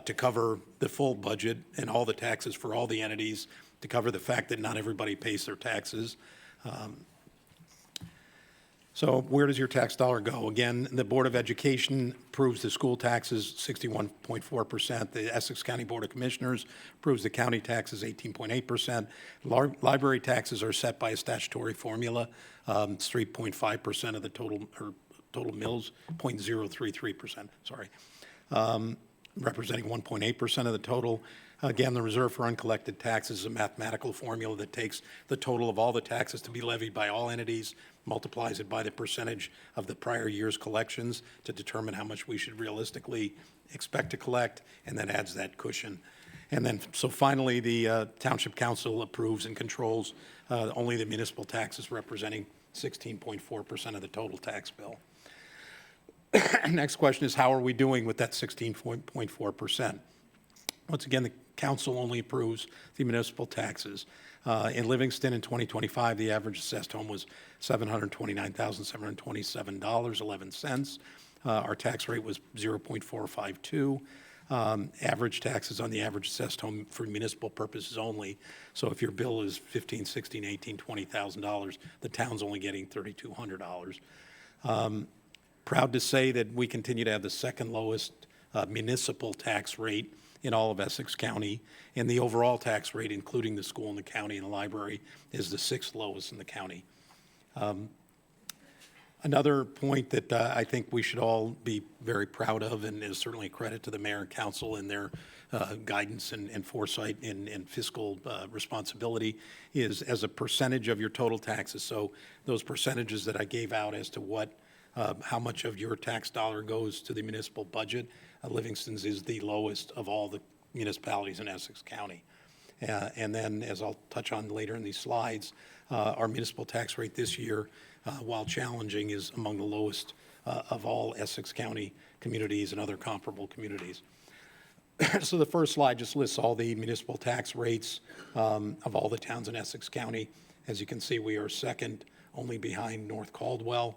to cover the full budget and all the taxes for all the entities, to cover the fact that not everybody pays their taxes. So where does your tax dollar go? Again, the Board of Education approves the school taxes 61.4%. The Essex County Board of Commissioners approves the county taxes 18.8%. Library taxes are set by a statutory formula. It's 3.5% of the total, or total mills, 0.033%, sorry, representing 1.8% of the total. Again, the reserve for uncollected taxes is a mathematical formula that takes the total of all the taxes to be levied by all entities, multiplies it by the percentage of the prior year's collections to determine how much we should realistically expect to collect, and then adds that cushion. And then, so finally, the Township Council approves and controls only the municipal taxes, representing 16.4% of the total tax bill. Next question is, how are we doing with that 16.4%? Once again, the council only approves the municipal taxes. In Livingston in 2025, the average assessed home was $729,727.11. Our tax rate was 0.452. Average taxes on the average assessed home for municipal purposes only. So if your bill is $15,000, $16,000, $18,000, $20,000, the town's only getting $3,200. Proud to say that we continue to have the second lowest municipal tax rate in all of Essex County, and the overall tax rate, including the school and the county and the library, is the sixth lowest in the county. Another point that I think we should all be very proud of, and is certainly a credit to the mayor and council and their guidance and foresight and fiscal responsibility, is as a percentage of your total taxes. So those percentages that I gave out as to what, how much of your tax dollar goes to the municipal budget, Livingston's is the lowest of all the municipalities in Essex County. And then, as I'll touch on later in these slides, our municipal tax rate this year, while challenging, is among the lowest of all Essex County communities and other comparable communities. So the first slide just lists all the municipal tax rates of all the towns in Essex County. As you can see, we are second, only behind North Caldwell.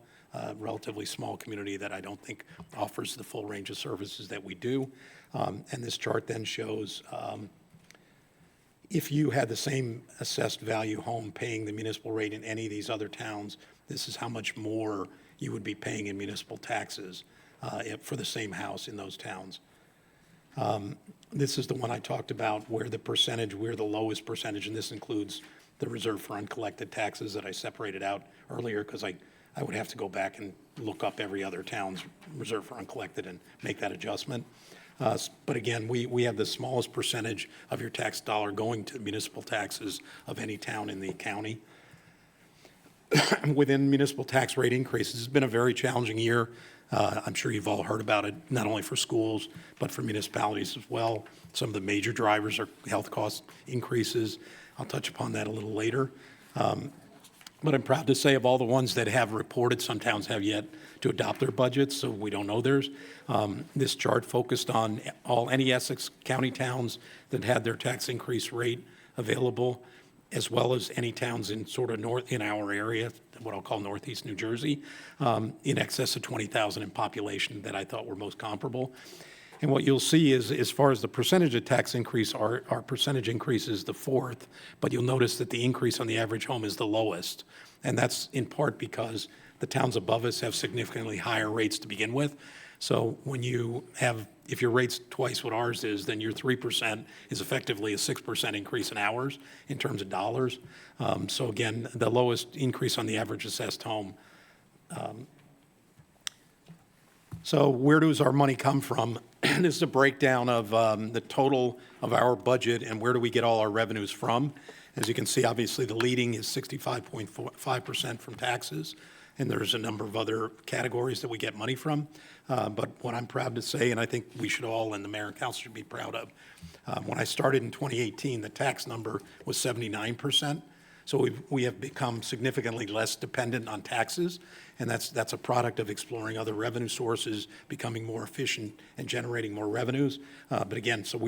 relatively small community that I don't think offers the full range of services that we do. And this chart then shows if you had the same assessed value home paying the municipal rate in any of these other towns, this is how much more you would be paying in municipal taxes for the same house in those towns. This is the one I talked about where we're the lowest percentage, and this includes the reserve for uncollected taxes that I separated out earlier because I would have to go back and look up every other town's reserve for uncollected and make that adjustment. But again, we have the smallest percentage of your tax dollar going to municipal taxes of any town in the county. Within municipal tax rate increases, it's been a very challenging year. I'm sure you've all heard about it, not only for schools, but for municipalities as well. Some of the major drivers are health cost increases. I'll touch upon that a little later. But I'm proud to say of all the ones that have reported, some towns have yet to adopt their budgets, so we don't know theirs. This chart focused on any Essex County towns that had their tax increase rate available, as well as any towns in sort of in our area, what I'll call Northeast New Jersey, in excess of 20,000 in population that I thought were most comparable. And what you'll see is, as far as the percentage of tax increase, our percentage increase is the fourth, but you'll notice that the increase on the average home is the lowest. And that's in part because the towns above us have significantly higher rates to begin with. So if your rate's twice what ours is, then your 3% is effectively a 6% increase in ours in terms of dollars. So again, the lowest increase on the average assessed home. So where does our money come from? This is a breakdown of the total of our budget and where do we get all our revenues from. As you can see, obviously, the leading is 65.5% from taxes, and there's a number of other categories that we get money from. But what I'm proud to say, and I think we should all, and the mayor and council should be proud of, when I started in 2018, the tax number was 79%. So we have become significantly less dependent on taxes, and that's a product of exploring other revenue sources, becoming more efficient, and generating more revenues. But again, so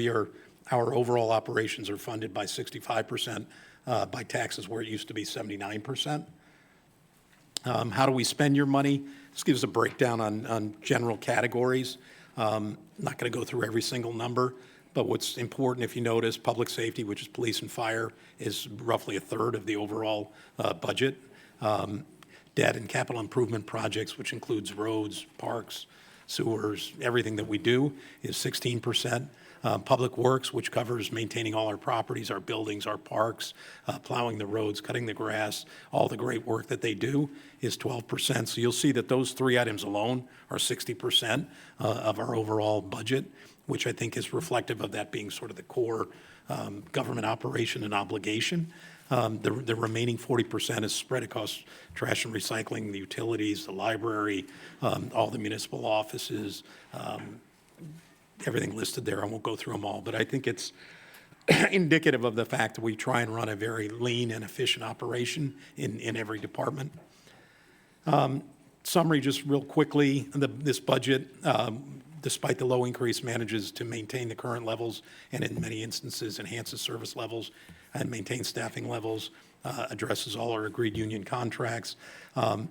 our overall operations are funded by 65% by taxes, where it used to be 79%. How do we spend your money? This gives a breakdown on general categories. Not going to go through every single number, but what's important, if you notice, public safety, which is police and fire, is roughly a third of the overall budget. Debt and capital improvement projects, which includes roads, parks, sewers, everything that we do, is 16%. Public Works, which covers maintaining all our properties, our buildings, our parks, plowing the roads, cutting the grass, all the great work that they do, is 12%. So you'll see that those three items alone are 60% of our overall budget, which I think is reflective of that being sort of the core government operation and obligation. The remaining 40% is spread across trash and recycling, the utilities, the library, all the municipal offices, everything listed there. I won't go through them all, but I think it's indicative of the fact that we try and run a very lean and efficient operation in every department. Summary, just real quickly, this budget, despite the low increase, manages to maintain the current levels and in many instances enhances service levels and maintains staffing levels, addresses all our agreed union contracts.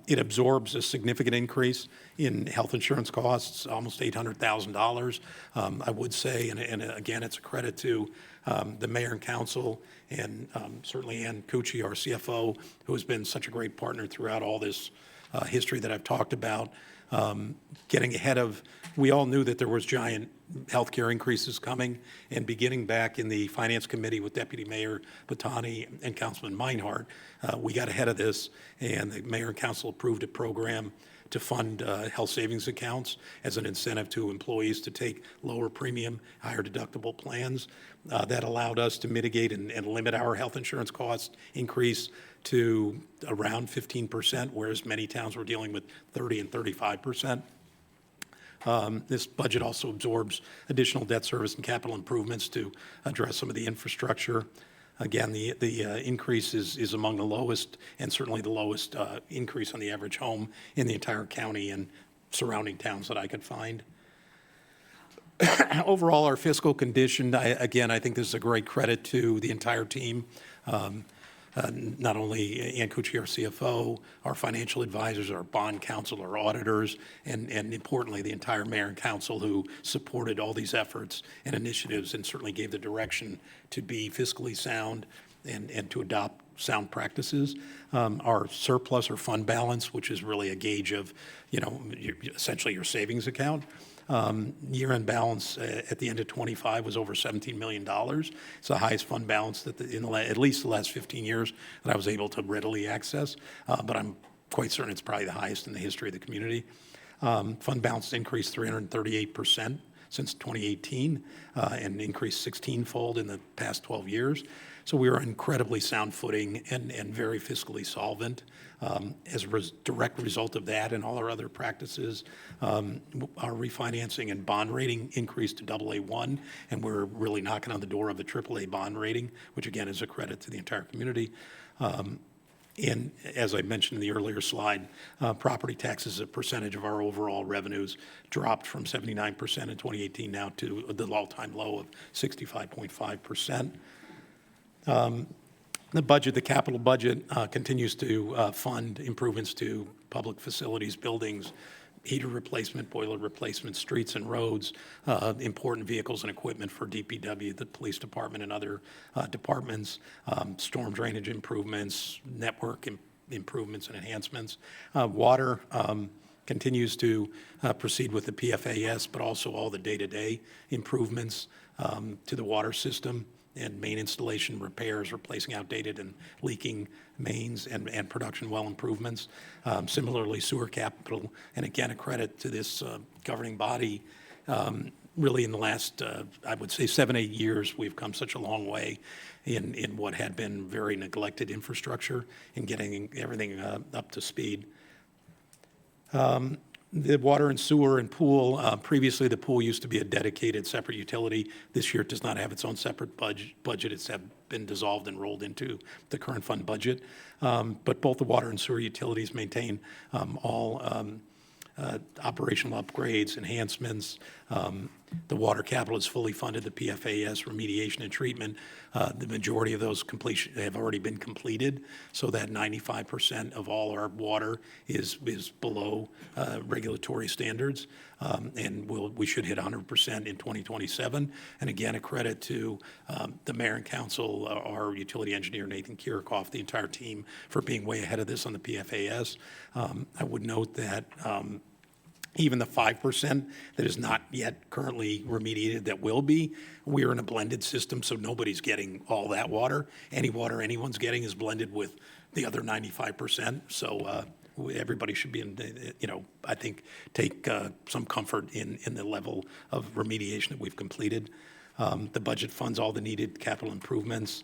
It absorbs a significant increase in health insurance costs, almost $800,000. I would say, and again, it's a credit to the mayor and council and certainly Ann Cucci, our CFO, who has been such a great partner throughout all this history that I've talked about. Getting ahead of, we all knew that there was giant healthcare increases coming, and beginning back in the Finance Committee with Deputy Mayor Batani and Councilman Meinhardt, we got ahead of this, and the mayor and council approved a program to fund health savings accounts as an incentive to employees to take lower premium, higher deductible plans. That allowed us to mitigate and limit our health insurance cost increase to around 15%, whereas many towns were dealing with 30 and 35%. This budget also absorbs additional debt service and capital improvements to address some of the infrastructure. Again, the increase is among the lowest, and certainly the lowest increase on the average home in the entire county and surrounding towns that I could find. Overall, our fiscal condition, I think this is a great credit to the entire team. not only Ann Cucci, our CFO, our financial advisors, our bond counsel, our auditors, and importantly, the entire mayor and council who supported all these efforts and initiatives and certainly gave the direction to be fiscally sound and to adopt sound practices. Our surplus or fund balance, which is really a gauge of, essentially your savings account. Year-end balance at the end of 25 was over $17 million. It's the highest fund balance that at least the last 15 years that I was able to readily access, but I'm quite certain it's probably the highest in the history of the community. Fund balance increased 338% since 2018 and increased 16-fold in the past 12 years. So we are incredibly sound footing and very fiscally solvent. As a direct result of that and all our other practices, our refinancing and bond rating increased to AA1, and we're really knocking on the door of a AAA bond rating, which again is a credit to the entire community. And as I mentioned in the earlier slide, property taxes as a percentage of our overall revenues dropped from 79% in 2018 now to the all-time low of 65.5%. The budget, the capital budget, continues to fund improvements to public facilities, buildings, heater replacement, boiler replacement, streets and roads, important vehicles and equipment for DPW, the police department and other departments, storm drainage improvements, network improvements and enhancements. Water continues to proceed with the PFAS, but also all the day-to-day improvements to the water system and main installation repairs, replacing outdated and leaking mains and production well improvements. Similarly, sewer capital, and again, a credit to this governing body. Really in the last, I would say 7, 8 years, we've come such a long way in what had been very neglected infrastructure and getting everything up to speed. The water and sewer and pool, previously the pool used to be a dedicated separate utility. This year it does not have its own separate budget. It's been dissolved and rolled into the current fund budget. But both the water and sewer utilities maintain all operational upgrades, enhancements. The water capital is fully funded, the PFAS remediation and treatment. The majority of those completion have already been completed, so that 95% of all our water is below regulatory standards, and we should hit 100% in 2027. And again, a credit to the mayor and council, our utility engineer, Nathan Kirikoff, the entire team for being way ahead of this on the PFAS. I would note that even the 5% that is not yet currently remediated that will be, we're in a blended system, so nobody's getting all that water. Any water anyone's getting is blended with the other 95%. So everybody should be, I think, take some comfort in the level of remediation that we've completed. The budget funds all the needed capital improvements.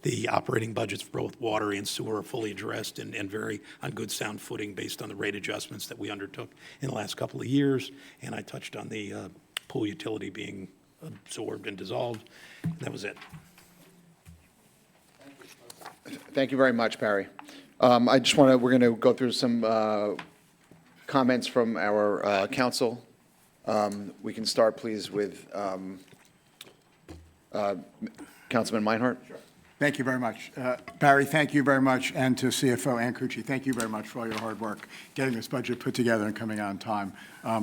The operating budgets for both water and sewer are fully addressed and very on good sound footing based on the rate adjustments that we undertook in the last couple of years. And I touched on the pool utility being absorbed and dissolved. And that was it. Thank you very much, Barry. We're going to go through some comments from our council. We can start, please, with Councilman Meinhardt. Sure. Thank you very much. Barry, thank you very much, and to CFO Ann Cucci, thank you very much for all your hard work getting this budget put together and coming on time.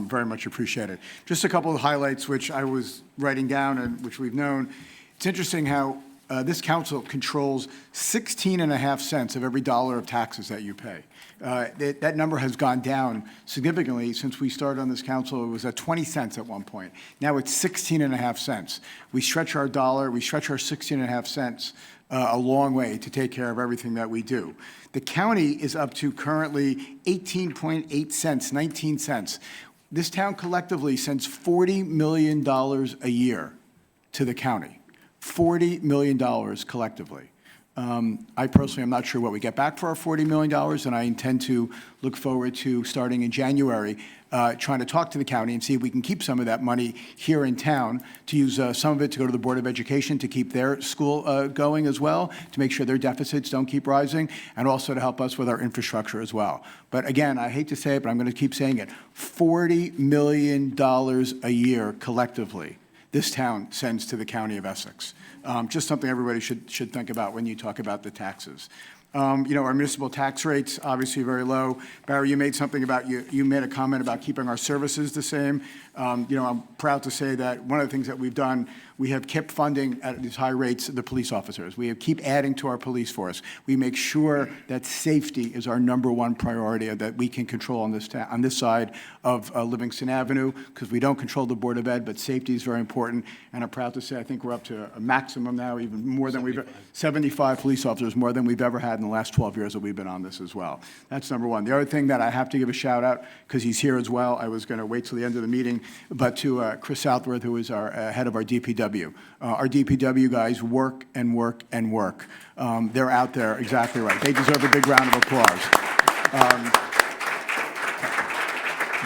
Very much appreciated. Just a couple of highlights which I was writing down and which we've known. It's interesting how this council controls 16.5 cents of every dollar of taxes that you pay. That number has gone down significantly since we started on this council. It was at 20 cents at one point. Now it's 16.5 cents. We stretch our dollar, we stretch our 16.5 cents a long way to take care of everything that we do. The county is up to currently 18.8 cents, 19 cents. This town collectively sends $40 million a year to the county. $40 million collectively. I personally am not sure what we get back for our $40 million, and I intend to look forward to starting in January, trying to talk to the county and see if we can keep some of that money here in town, to use some of it to go to the Board of Education to keep their school going as well, to make sure their deficits don't keep rising, and also to help us with our infrastructure as well. But again, I hate to say it, but I'm going to keep saying it, $40 million a year collectively. this town sends to the county of Essex. Just something everybody should think about when you talk about the taxes. Our municipal tax rates, obviously very low. Barry, you made something about, you made a comment about keeping our services the same. I'm proud to say that one of the things that we've done, we have kept funding at these high rates the police officers. We keep adding to our police force. We make sure that safety is our #1 priority that we can control on this side of Livingston Avenue, because we don't control the Board of Ed, but safety is very important. And I'm proud to say I think we're up to a maximum now, even more than 75 police officers, more than we've ever had in the last 12 years that we've been on this as well. That's #1. The other thing that I have to give a shout out, because he's here as well, I was going to wait till the end of the meeting, but to Chris Southworth, who is our head of our DPW. Our DPW guys work and work and work. They're out there, exactly right. They deserve a big round of applause.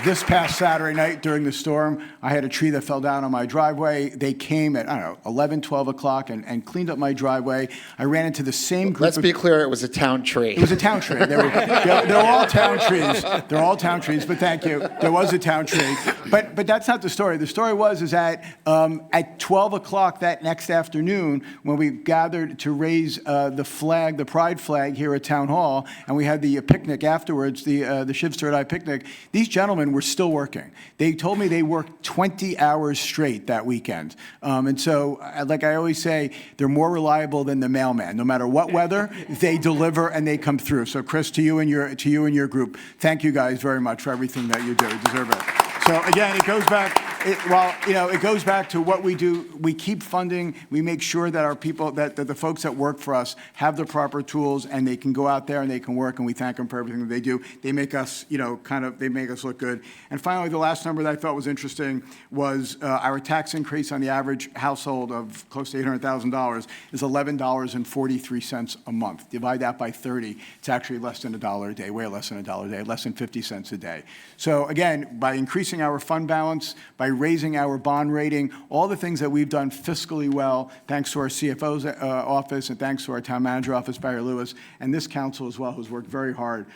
This past Saturday night during the storm, I had a tree that fell down on my driveway. They came at, 11, 12 o'clock and cleaned up my driveway. I ran into the same group. Let's be clear, it was a town tree. It was a town tree. They're all town trees. They're all town trees, but thank you. There was a town tree. But that's not the story. The story is that at 12 o'clock that next afternoon, when we gathered to raise the flag, the pride flag here at Town Hall, and we had the picnic afterwards, the Shiv's Third Eye picnic, these gentlemen were still working. They told me they worked 20 hours straight that weekend. And so, like I always say, they're more reliable than the mailman. No matter what weather, they deliver and they come through. So, Chris, to you and your group, thank you guys very much for everything that you do. You deserve it. So again, it goes back. It goes back to what we do. We keep funding. We make sure that our people, that the folks that work for us, have the proper tools and they can go out there and they can work. And we thank them for everything that they do. They make us, they make us look good. And finally, the last number that I thought was interesting was our tax increase on the average household of close to $800,000 is $11.43 a month. Divide that by 30, it's actually less than $1 a day, way less than $1 a day, less than 50 cents a day. So again, by increasing our fund balance, by raising our bond rating, all the things that we've done fiscally well, thanks to our CFO's office and thanks to our town manager office, Barry Lewis, and this council as well, who's worked very hard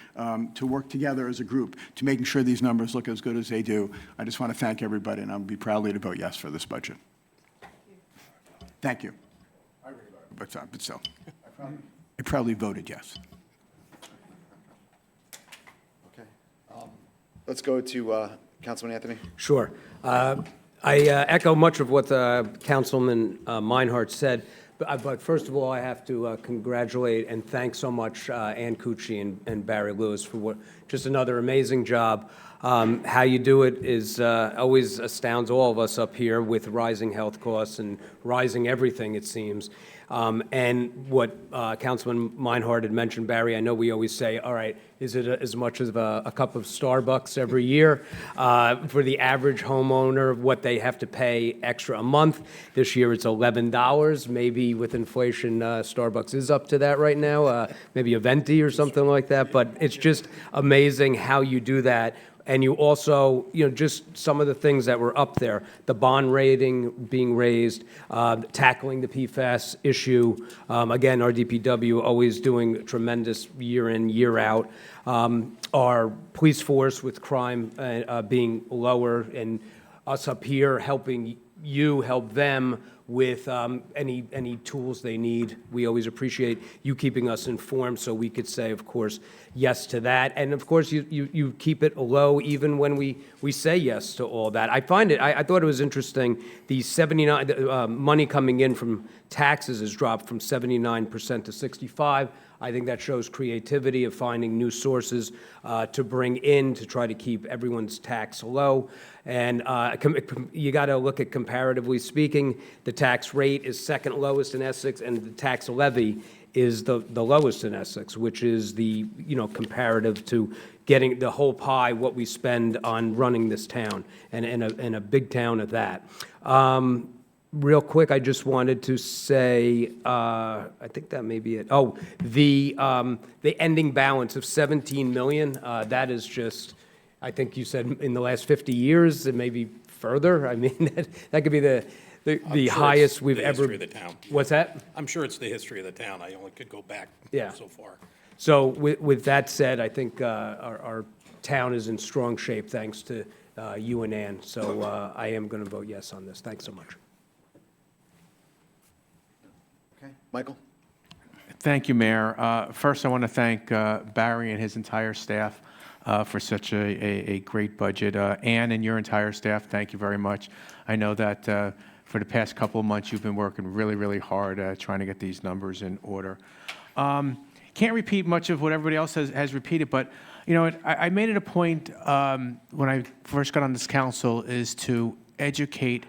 to work together as a group to making sure these numbers look as good as they do. I just want to thank everybody, and I'll be proudly to vote yes for this budget. Thank you. But still, I proudly voted yes. Okay. Let's go to Councilman Anthony. Sure. I echo much of what Councilman Meinhardt said, but first of all, I have to congratulate and thank so much Ann Cucci and Barry Lewis for just another amazing job. How you do it is always astounds all of us up here with rising health costs and rising everything, it seems. And what Councilman Meinhardt had mentioned, Barry, I know we always say, all right, is it as much as a cup of Starbucks every year? For the average homeowner, what they have to pay extra a month. This year it's $11. Maybe with inflation, Starbucks is up to that right now, maybe a venti or something like that. But it's just amazing how you do that. And you also, just some of the things that were up there, the bond rating being raised, tackling the PFAS issue. Again, our DPW always doing tremendous year in, year out. Our police force with crime being lower, and us up here helping you help them with any tools they need. We always appreciate you keeping us informed so we could say, of course, yes to that. And of course, you keep it low even when we say yes to all that. I thought it was interesting, the 79, money coming in from taxes has dropped from 79% to 65%. I think that shows creativity of finding new sources to bring in to try to keep everyone's tax low. And you got to look at, comparatively speaking, the tax rate is second lowest in Essex, and the tax levy is the lowest in Essex, which is the comparative to getting the whole pie, what we spend on running this town, and a big town at that. Real quick, I just wanted to say, I think that may be it. Oh, the ending balance of 17 million. That is just, I think you said in the last 50 years, and maybe further. I mean, that could be the highest we've ever. History of the town. What's that? I'm sure it's the history of the town. I only could go back so far. So with that said, I think our town is in strong shape thanks to you and Ann. So I am going to vote yes on this. Thanks so much. Michael? Thank you, Mayor. First, I want to thank Barry and his entire staff for such a great budget. Ann and your entire staff, thank you very much. I know that for the past couple of months, you've been working really, really hard trying to get these numbers in order. Can't repeat much of what everybody else has repeated, but I made it a point when I first got on this council is to educate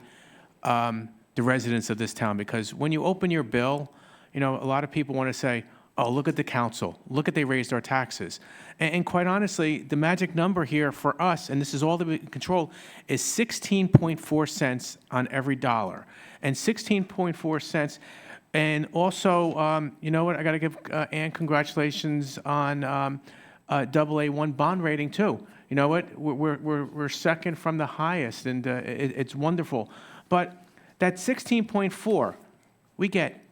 the residents of this town, because when you open your bill, a lot of people want to say, oh, look at the council, look at they raised our taxes. And quite honestly, the magic number here for us, and this is all that we control, is 16.4 cents on every dollar. And 16.4 cents, and also, you know what, I got to give Ann congratulations on AA1 bond rating too. You know what, we're second from the highest, and it's wonderful. But that 16.4, we get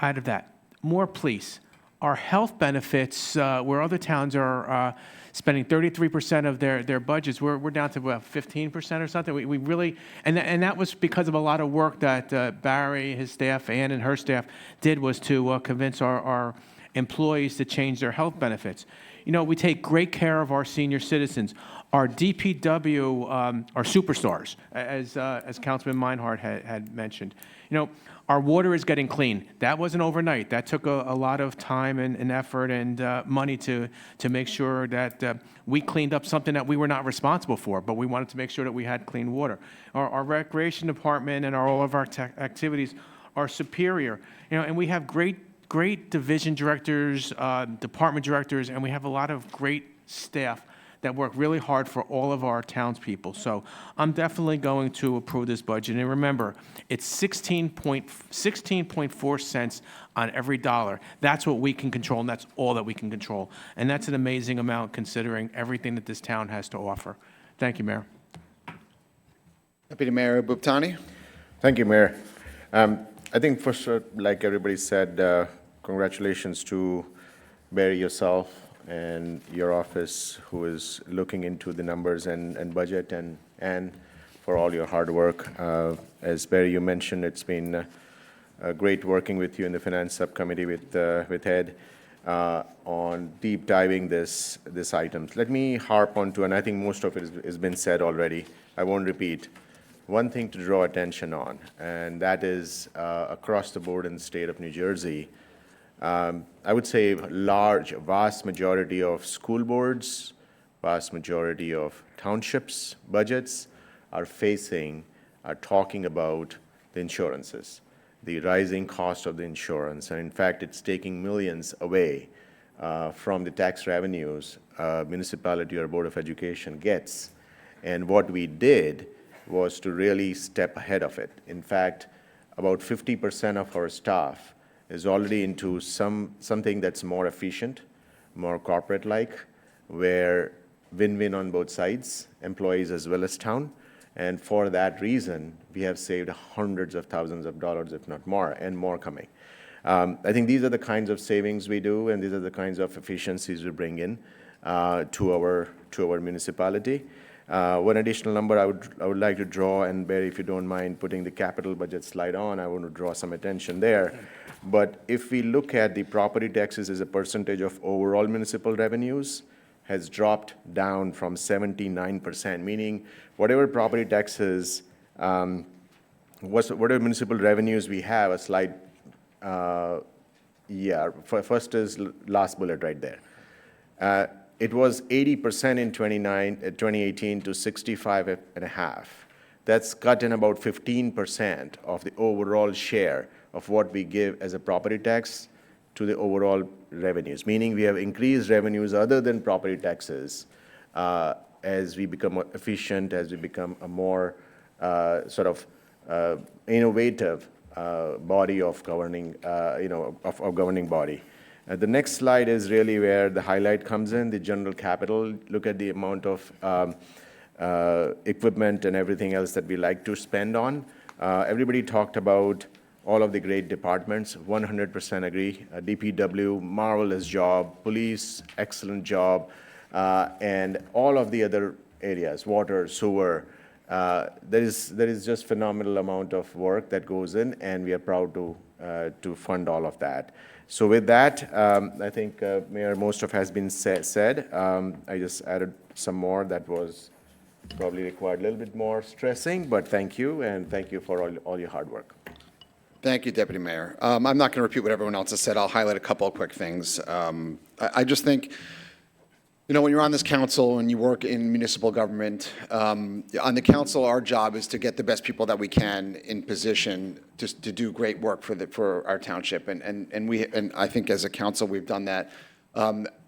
out of that more police. Our health benefits, where other towns are spending 33% of their budgets, we're down to about 15% or something. We really, and that was because of a lot of work that Barry, his staff, Ann and her staff did, was to convince our employees to change their health benefits. We take great care of our senior citizens. Our DPW are superstars, as Councilman Meinhardt had mentioned. Our water is getting clean. That wasn't overnight. That took a lot of time and effort and money to make sure that we cleaned up something that we were not responsible for, but we wanted to make sure that we had clean water. Our recreation department and all of our activities are superior. And we have great division directors, department directors, and we have a lot of great staff that work really hard for all of our townspeople. So I'm definitely going to approve this budget. And remember, it's 16.4 cents on every dollar. That's what we can control, and that's all that we can control. And that's an amazing amount considering everything that this town has to offer. Thank you, Mayor. Deputy Mayor Buptani? Thank you, Mayor. I think first, like everybody said, congratulations to Barry, yourself, and your office, who is looking into the numbers and budget, and for all your hard work. As Barry, you mentioned, it's been great working with you in the Finance Subcommittee with Ed on deep diving this items. Let me harp onto, and I think most of it has been said already, I won't repeat, one thing to draw attention on, and that is across the board in the state of New Jersey, I would say vast majority of school boards, vast majority of townships' budgets are talking about the insurances, the rising cost of the insurance. And in fact, it's taking millions away from the tax revenues municipality or Board of Education gets. And what we did was to really step ahead of it. In fact, about 50% of our staff is already into something that's more efficient, more corporate-like, where win-win on both sides, employees as well as town. And for that reason, we have saved hundreds of thousands of dollars, if not more, and more coming. I think these are the kinds of savings we do, and these are the kinds of efficiencies we bring in to our municipality. One additional number I would like to draw, and Barry, if you don't mind putting the capital budget slide on, I want to draw some attention there. But if we look at the property taxes as a percentage of overall municipal revenues, has dropped down from 79%, meaning whatever property taxes, whatever municipal revenues we have, a slide, first is last bullet right there. It was 80% in 2018 to 65.5. That's cut in about 15% of the overall share of what we give as a property tax to the overall revenues, meaning we have increased revenues other than property taxes as we become more efficient, as we become a more innovative body of governing, of governing body. The next slide is really where the highlight comes in, the general capital. Look at the amount of equipment and everything else that we like to spend on. Everybody talked about all of the great departments, 100% agree. DPW, marvelous job. Police, excellent job. And all of the other areas, water, sewer, There is just phenomenal amount of work that goes in, and we are proud to fund all of that. So with that, I think, Mayor, most of has been said. I just added some more that was probably required a little bit more stressing, but thank you, and thank you for all your hard work. Thank you, Deputy Mayor. I'm not going to repeat what everyone else has said. I'll highlight a couple of quick things. I just think, you know, when you're on this council and you work in municipal government, on the council, our job is to get the best people that we can in position to do great work for our township. And I think as a council, we've done that.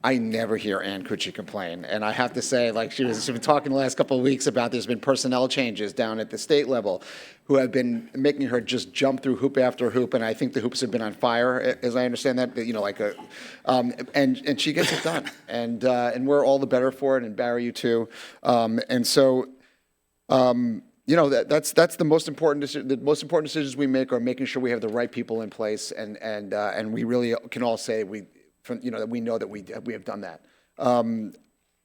I never hear Ann Cucci complain. And I have to say, like, she's been talking the last couple of weeks about there's been personnel changes down at the state level who have been making her just jump through hoop after hoop. And I think the hoops have been on fire, as I understand that, you know, like and she gets it done. And we're all the better for it, and Barry, you too. And so, you know, that's the most important decision. The most important decisions we make are making sure we have the right people in place, and we really can all say you know, that we know that we have done that.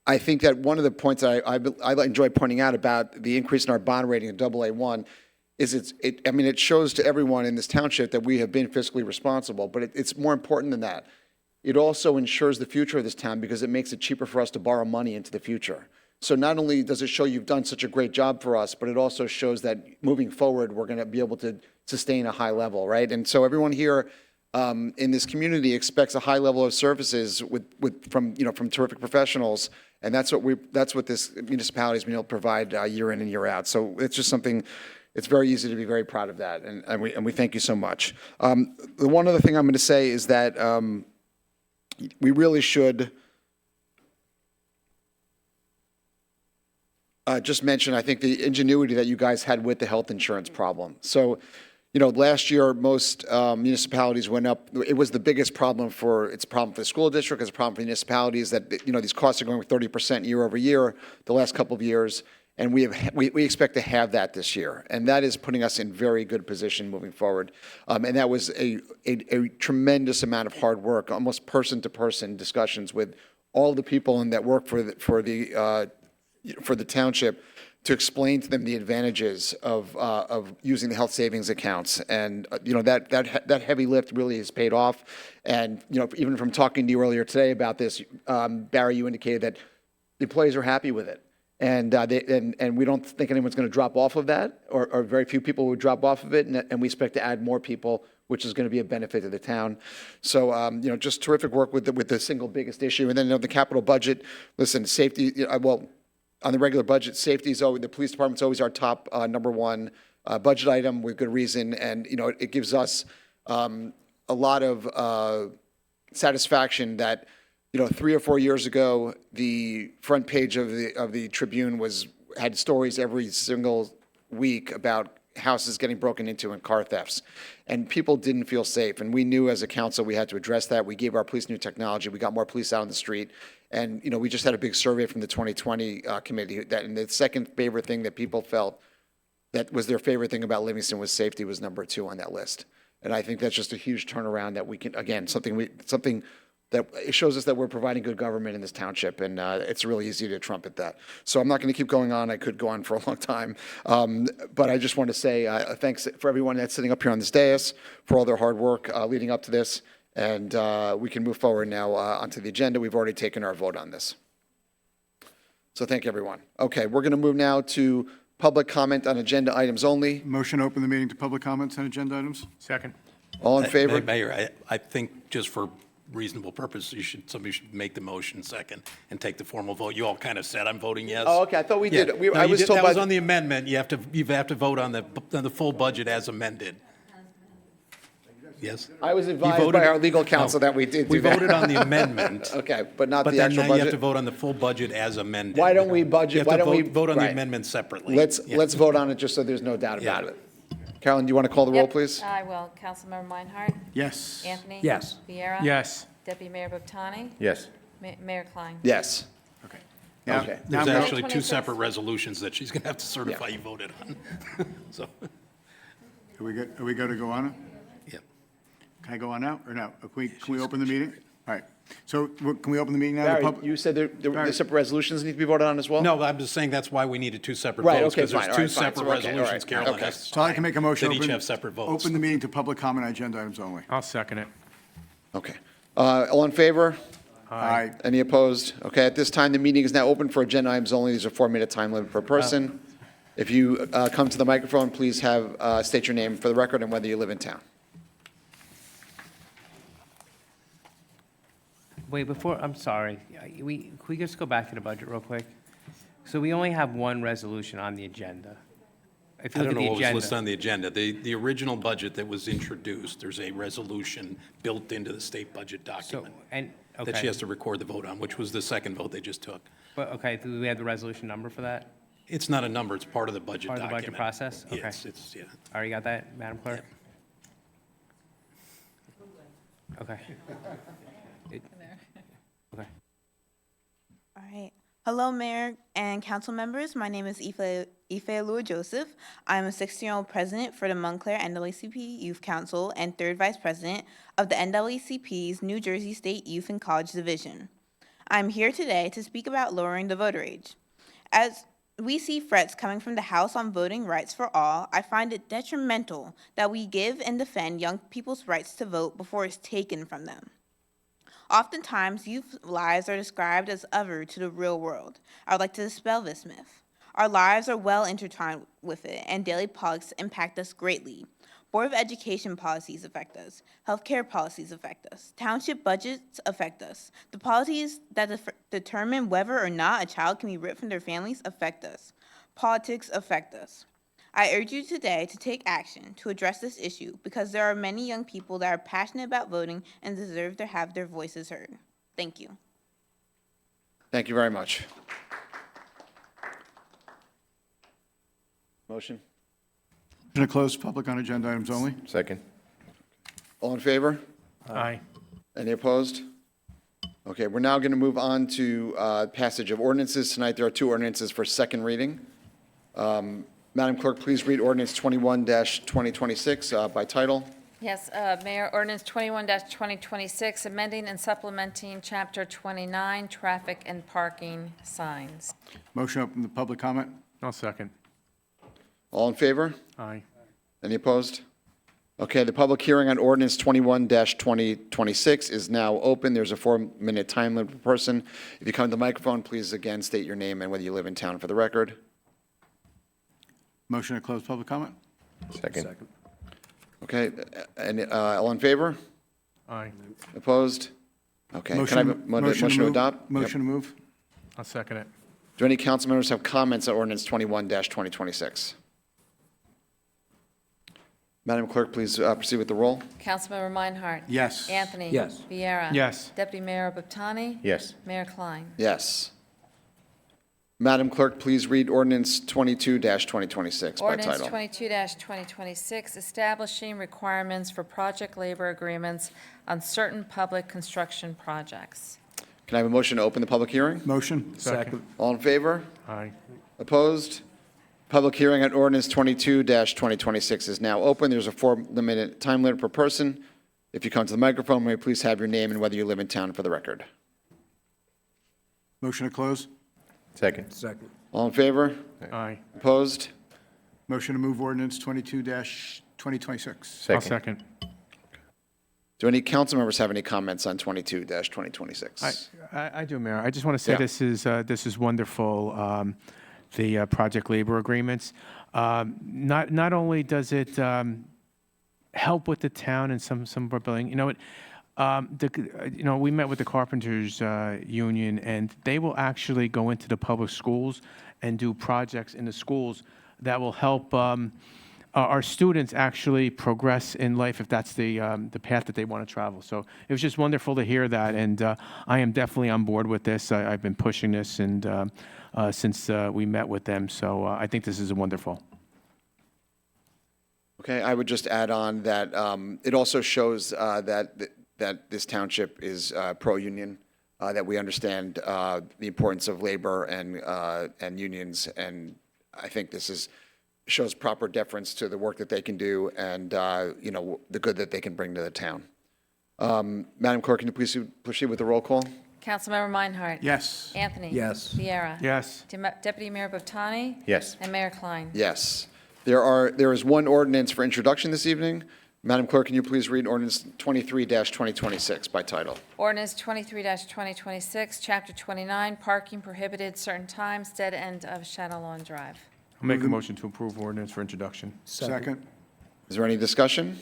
I think that one of the points that I enjoy pointing out about the increase in our bond rating to AA1 is I mean, it shows to everyone in this township that we have been fiscally responsible, but it's more important than that. It also ensures the future of this town because it makes it cheaper for us to borrow money into the future. So not only does it show you've done such a great job for us, but it also shows that moving forward, we're going to be able to sustain a high level, right? And so everyone here in this community expects a high level of services from terrific professionals, and that's what this municipality has been able to provide year in and year out. So it's just something. It's very easy to be very proud of that, and we thank you so much. The one other thing I'm going to say is that we really should just mention, I think, the ingenuity that you guys had with the health insurance problem. So, you know, last year, most municipalities went up. It was the biggest problem it's a problem for the school district, it's a problem for municipalities that, you know, these costs are going 30% year over year the last couple of years. And we expect to have that this year. And that is putting us in very good position moving forward. And that was a tremendous amount of hard work, almost person-to-person discussions with all the people that work for the township to explain to them the advantages of using the health savings accounts. And, you know, that heavy lift really has paid off. And, you know, even from talking to you earlier today about this, Barry, you indicated that the employees are happy with it. And we don't think anyone's going to drop off of that, or very few people would drop off of it, and we expect to add more people, which is going to be a benefit to the town. So, you know, just terrific work with the single biggest issue. And then, you know, the capital budget, listen, safety, well, on the regular budget, safety is always, the police department's always our top number one budget item with good reason. And, you know, it gives us a lot of satisfaction that, you know, 3 or 4 years ago, the front page of the Tribune had stories every single week about houses getting broken into and car thefts, and people didn't feel safe. And we knew as a council we had to address that. We gave our police new technology. We got more police out on the street, and you know, we just had a big survey from the 2020 committee that, and the second favorite thing that people felt that was their favorite thing about Livingston was safety was number 2 on that list. And I think that's just a huge turnaround that we can, again, something that it shows us that we're providing good government in this township, and it's really easy to trumpet that. So I'm not going to keep going on. I could go on for a long time. But I just want to say thanks for everyone that's sitting up here on this dais for all their hard work leading up to this. And we can move forward now onto the agenda. We've already taken our vote on this. So thank you, everyone. Okay, we're going to move now to public comment on agenda items only. Motion to open the meeting to public comments on agenda items? Second. All in favor? Mayor, I think just for reasonable purpose, somebody should make the motion second and take the formal vote. You all kind of said I'm voting yes. Oh, okay. I thought we did. No, I was told that by was on the amendment. You have to vote on the full budget as amended. Yes. I was advised by our legal counsel that we did do that. We voted on the amendment. Okay, but not But the then actual now budget. you have to vote on the full budget as amended. Why don't we budget? You have Why to don't we vote on the right. amendment separately. Let's vote on it just so there's no doubt about Yeah. it. Carolyn, do you want to call the roll, Yep, please? I will. Councilmember Meinhardt? Yes. Anthony? Yes. Viera? Yes. Deputy Mayor Buttani? Yes. Mayor Klein? Yes. Okay. Okay. There's Now- actually 2 26. separate resolutions that she's going to have to certify you voted on. So, Are we good to go on? yeah. Can I go on now or no? Can we open the meeting? All right. So can we open the meeting now? Barry, The pub- you said there Barry. separate resolutions need to be voted on as well? No, I'm just saying that's why we needed two separate Right, votes, okay, because there's fine, all two right, fine. separate So, okay, all resolutions right, Carolyn okay. has to So I can make a motion. that each open- have separate votes. Open the meeting to public comment on agenda items only. I'll second it. Okay. All in favor? Aye. Any opposed? Okay, at this time, the meeting is now open for agenda items only. These are 4-minute time limit per person. If you come to the microphone, please state your name for the record and whether you live in town. Wait, I'm sorry. Can we just go back to the budget real quick? So we only have one resolution on the agenda. If you I look don't at know the what was listed agenda. on the agenda. The original budget that was introduced, there's a resolution built into the state budget document that she okay. has to record the vote on, which was the second vote they just took. But, okay, do we have the resolution number for that? It's not a number, it's part of the budget Part of the document. budget process? Okay. Yes, it's, yeah. All right, you got that, Madam Clerk? Okay. Okay. All right. Hello, Mayor and council members. My name is Ife Alua Joseph. I'm a 16-year-old president for the Montclair NAACP Youth Council and third vice president of the NAACP's New Jersey State Youth and College Division. I'm here today to speak about lowering the voter age. As we see threats coming from the House on voting rights for all, I find it detrimental that we give and defend young people's rights to vote before it's taken from them. Oftentimes, youth lives are described as other to the real world. I would like to dispel this myth. Our lives are well intertwined with it, and daily politics impact us greatly. Board of Education policies affect us. Healthcare policies affect us. Township budgets affect us. The policies that determine whether or not a child can be ripped from their families affect us. Politics affect us. I urge you today to take action to address this issue because there are many young people that are passionate about voting and deserve to have their voices heard. Thank you. Thank you very much. Motion? Motion to close public on agenda items only. Second. All in favor? Aye. Any opposed? Okay, we're now going to move on to passage of ordinances. Tonight, there are two ordinances for second reading. Madam Clerk, please read ordinance 21-2026 by title. Yes, Mayor, ordinance 21-2026, amending and supplementing Chapter 29, traffic and parking signs. Motion open the public comment. I'll second. All in favor? Aye. Any opposed? Okay, the public hearing on ordinance 21-2026 is now open. There's a 4-minute time limit per person. If you come to the microphone, please again state your name and whether you live in town for the record. Motion to close public comment. Second. Okay, and all in favor? Aye. Opposed? Okay, can I have a motion to move. adopt? Yep. Motion to move. I'll second it. Do any council members have comments on ordinance 21-2026? Madam Clerk, please proceed with the roll. Councilmember Meinhardt? Yes. Anthony? Yes. Viera? Yes. Deputy Mayor Buptani? Yes. Mayor Klein? Yes. Madam Clerk, please read ordinance 22-2026 by Ordinance title. 22-2026, establishing requirements for project labor agreements on certain public construction projects. Can I have a motion to open the public hearing? Motion. Second. All in favor? Aye. Opposed? Public hearing on ordinance 22-2026 is now open. There's a 4-minute time limit per person. If you come to the microphone, may you please have your name and whether you live in town for the record. Motion to close. Second. Second. All in favor? Aye. Opposed? Motion to move ordinance 22-2026. I'll second. Do any council members have any comments on 22-2026? I do, Mayor. I just want to say Yeah. this is wonderful, the project labor agreements. Not only does it help with the town and some of our building, we met with the Carpenters Union, and they will actually go into the public schools and do projects in the schools that will help our students actually progress in life if that's the path that they want to travel. So it was just wonderful to hear that, and I am definitely on board with this. I've been pushing this and since we met with them, so I think this is wonderful. Okay, I would just add on that it also shows that this township is pro-union, that we understand the importance of labor and unions, and I think this shows proper deference to the work that they can do and the good that they can bring to the town. Madam Clerk, can you please proceed with the roll call? Councilmember Meinhardt? Yes. Anthony? Yes. Viera? Yes. Deputy Mayor Buttani? Yes. And Mayor Klein? Yes. There is one ordinance for introduction this evening. Madam Clerk, can you please read ordinance 23-2026 by title? Ordinance 23-2026, Chapter 29, Parking Prohibited Certain Times, Dead End of Shadow Lawn Drive. I'll make a motion to approve ordinance for introduction. Second. Is there any discussion?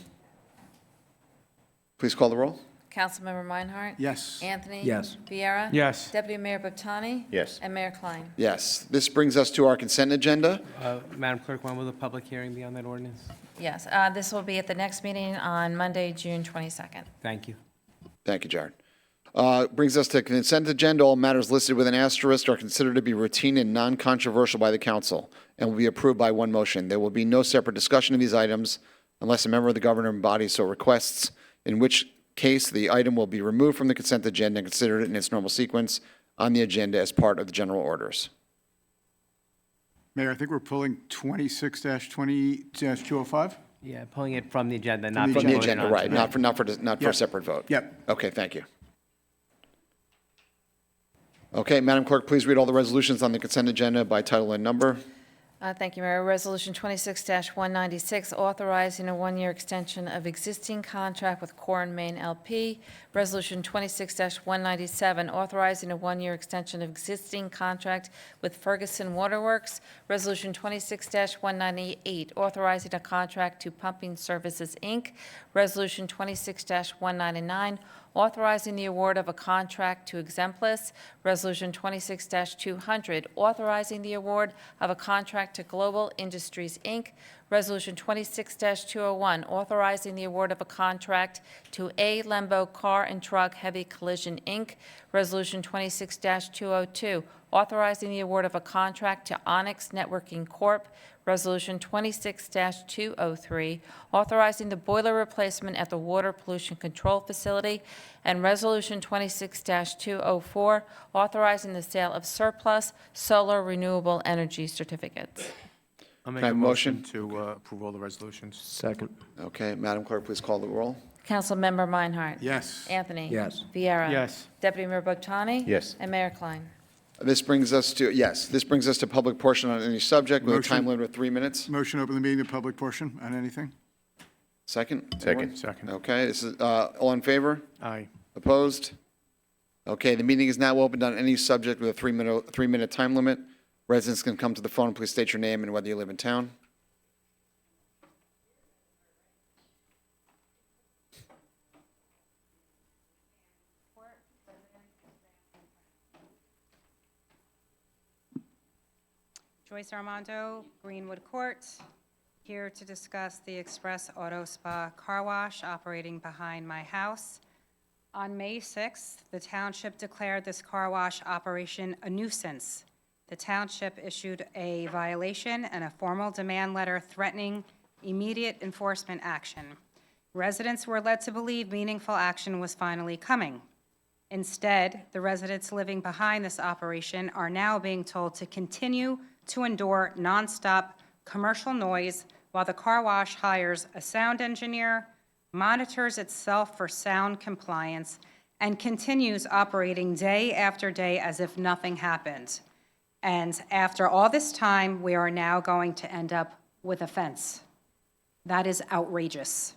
Please call the roll. Councilmember Meinhardt? Yes. Anthony? Yes. Viera? Yes. Deputy Mayor Buttani? Yes. And Mayor Klein? Yes. This brings us to our consent agenda. Madam Clerk, when will the public hearing be on that ordinance? Yes, this will be at the next meeting on Monday, June 22nd. Thank you. Thank you, Jared. Brings us to consent agenda. All matters listed with an asterisk are considered to be routine and non-controversial by the council and will be approved by one motion. There will be no separate discussion of these items unless a member of the governing body so requests, in which case the item will be removed from the consent agenda and considered in its normal sequence on the agenda as part of the general orders. Mayor, I think we're pulling 26-20-205. Yeah, pulling it from the agenda, not the From the voting agenda, on right, tonight. not for a Yep. separate vote. Yep. Okay, thank you. Okay, Madam Clerk, please read all the resolutions on the consent agenda by title and number. Thank you, Mayor. Resolution 26-196, authorizing a one-year extension of existing contract with Core and Main LP. Resolution 26-197, authorizing a one-year extension of existing contract with Ferguson Waterworks. Resolution 26-198, authorizing a contract to Pumping Services, Inc. Resolution 26-199, authorizing the award of a contract to Exemplis. Resolution 26-200, authorizing the award of a contract to Global Industries, Inc. Resolution 26-201, authorizing the award of a contract to A. Lembo Car and Truck Heavy Collision, Inc. Resolution 26-202, authorizing the award of a contract to Onyx Networking Corp. Resolution 26-203, authorizing the boiler replacement at the Water Pollution Control Facility. And Resolution 26-204, authorizing the sale of surplus solar renewable energy certificates. I'll make Can I a have a motion? motion to approve all the resolutions. Second. Okay, Madam Clerk, please call the roll. Councilmember Meinhardt? Yes. Anthony? Yes. Viera? Yes. Deputy Mayor Buttani? Yes. And Mayor Klein? This brings us to public portion on any subject with a time Motion. limit of 3 minutes. Motion open the meeting to public portion on anything? Second? Second. Second. Okay, this is, all in favor? Aye. Opposed? Okay, the meeting is now opened on any subject with a three-minute time limit. Residents can come to the phone and please state your name and whether you live in town. Joyce Armando, Greenwood Court, here to discuss the Express Auto Spa car wash operating behind my house. On May 6th, the township declared this car wash operation a nuisance. The township issued a violation and a formal demand letter threatening immediate enforcement action. Residents were led to believe meaningful action was finally coming. Instead, the residents living behind this operation are now being told to continue to endure nonstop commercial noise while the car wash hires a sound engineer, monitors itself for sound compliance, and continues operating day after day as if nothing happened. And after all this time, we are now going to end up with a fence. That is outrageous.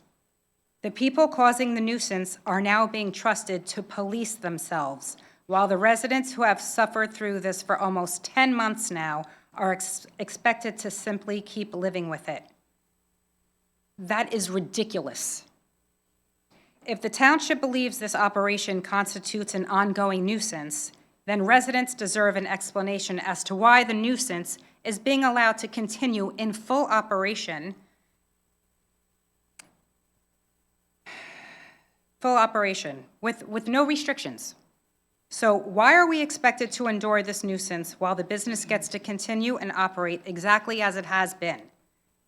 The people causing the nuisance are now being trusted to police themselves, while the residents who have suffered through this for almost 10 months now are expected to simply keep living with it. That is ridiculous. If the township believes this operation constitutes an ongoing nuisance, then residents deserve an explanation as to why the nuisance is being allowed to continue in full operation with no restrictions. So why are we expected to endure this nuisance while the business gets to continue and operate exactly as it has been?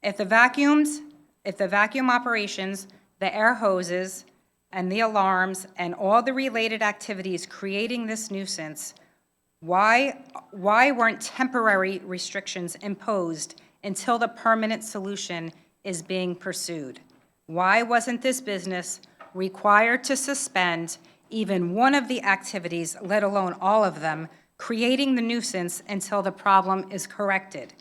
If the vacuum operations, the air hoses, and the alarms, and all the related activities creating this nuisance, why weren't temporary restrictions imposed until the permanent solution is being pursued? Why wasn't this business required to suspend even one of the activities, let alone all of them, creating the nuisance until the problem is corrected.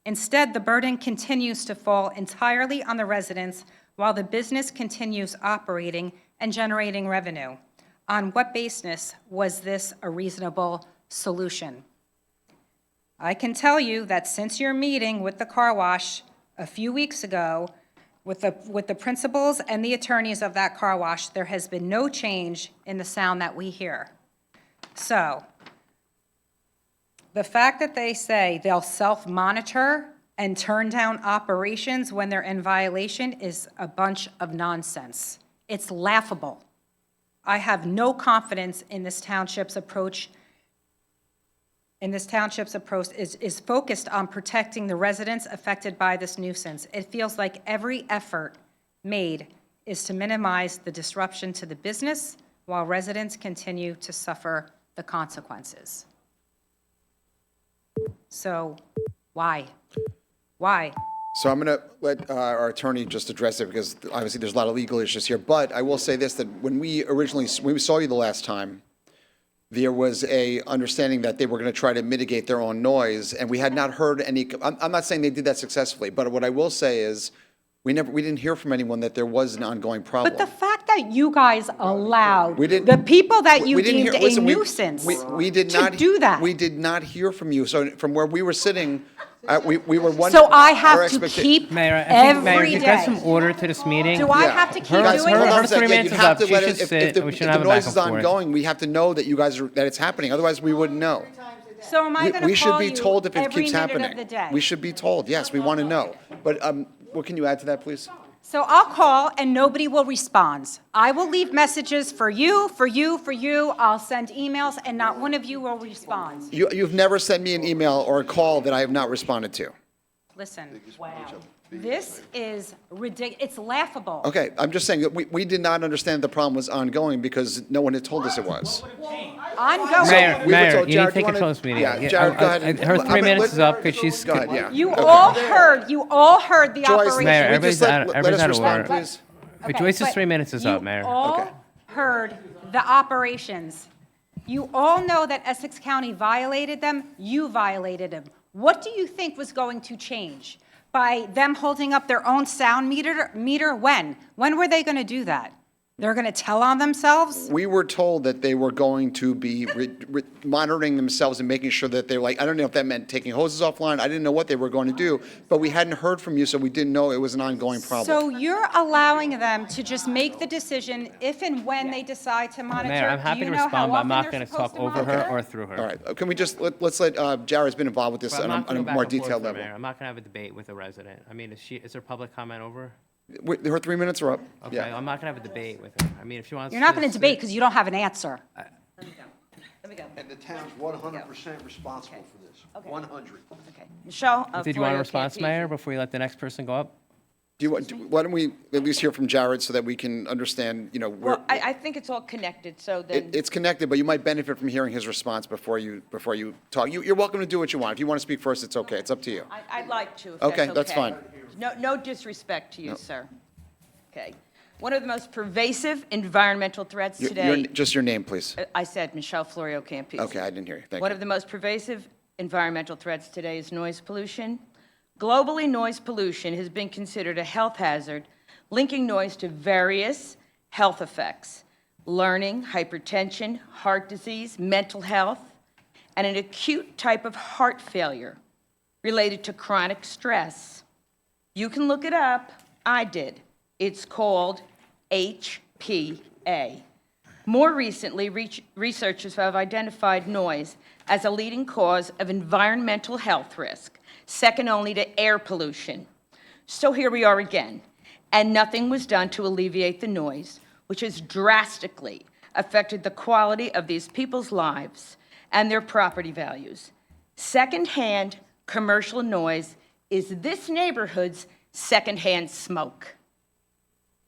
Instead, the burden continues to fall entirely on the residents while the business continues operating and generating revenue. On what basis was this a reasonable solution? I can tell you that since your meeting with the car wash a few weeks ago, with the principals and the attorneys of that car wash, there has been no change in the sound that we hear. So, the fact that they say they'll self-monitor and turn down operations when they're in violation is a bunch of nonsense. It's laughable. I have no confidence in this township's approach. Is focused on protecting the residents affected by this nuisance. It feels like every effort made is to minimize the disruption to the business while residents continue to suffer the consequences. So, why? Why? So I'm going to let our attorney just address it because obviously there's a lot of legal issues here. But I will say this, that when we saw you the last time, there was a understanding that they were going to try to mitigate their own noise, and we had not heard any. I'm not saying they did that successfully, but what I will say is we didn't hear from anyone that there was an ongoing problem. But the fact that you guys allowed We didn't- the people that you We didn't deemed hear- listen, a we- nuisance we did to not do that. We did not hear from you. So from where we were sitting, we were one. So I our have to expecta- keep Mayor, I think, Mayor, every if you got day. some order to this meeting. Do I Yeah. have to keep Guys, doing hold on a this? second. 3 You minutes is have up. to She let should it- if sit, the- and we if shouldn't have the a back noise is and forth. ongoing, we have to know that that it's happening. Otherwise, we wouldn't know. So am I going to We should call be you told if it every keeps minute happening. of the day? We should be told. Yes, we want to know. But what can you add to that, please? So I'll call and nobody will respond. I will leave messages for you, for you, for you. I'll send emails and not one of you will respond. You've never sent me an email or a call that I have not responded to. Listen, wow. This is ridiculous. It's laughable. Okay, I'm just saying that we did not understand the problem was ongoing because no one had told us it was. Ongoing. Mayor, we were Mayor, told- you need Jared, to take you a wanna- close meeting. Yeah, Jared, go ahead. Her 3 minutes is up because she's. Go ahead, yeah. You Okay. all heard the Joyce, operation. Mayor, can we just everybody's let out us of respond, order. please? But Joyce's 3 minutes is up, Mayor. You all heard the operations. You all know that Essex County violated them. You violated them. What do you think was going to change? By them holding up their own sound meter? When? When were they going to do that? They're going to tell on themselves? We were told that they were going to be monitoring themselves and making sure that they're like, I don't know if that meant taking hoses offline. I didn't know what they were going to do, but we hadn't heard from you, so we didn't know it was an ongoing problem. So you're allowing them to just make the decision if and when they decide to monitor? Mayor, I'm happy Do you to know how respond, but I'm often not they're going to supposed talk over monitor? her or through her. All right, can we just, let's let, Jared's been involved with this But I'm on not going a to go back more and forth detailed with her, level. Mayor. I'm not going to have a debate with a resident. I mean, is there public comment over? Her 3 minutes are up. Okay, Yeah. I'm not going to have a debate with her. I mean, if she wants. You're not going to debate because you don't have an answer. And the town's 100% responsible for this. 100. Okay. Michelle? Did you want a response, Mayor, before you let the next person go up? Why don't we at least hear from Jared so that we can understand, where. Well, I think it's all connected, so then. It's connected, but you might benefit from hearing his response before you talk. You're welcome to do what you want. If you want to speak first, it's okay. It's up to you. I'd like to, if Okay, that's that's fine. No disrespect to you, No. sir. Okay. One of the most pervasive environmental threats Your- today. Just your name, please. I said Michelle Florio Campese. Okay, I didn't hear you. Thank One you. of the most pervasive environmental threats today is noise pollution. Globally, noise pollution has been considered a health hazard, linking noise to various health effects: learning, hypertension, heart disease, mental health, and an acute type of heart failure related to chronic stress. You can look it up. I did. It's called HPA. More recently, researchers have identified noise as a leading cause of environmental health risk, second only to air pollution. So here we are again, and nothing was done to alleviate the noise, which has drastically affected the quality of these people's lives and their property values. Secondhand commercial noise is this neighborhood's secondhand smoke.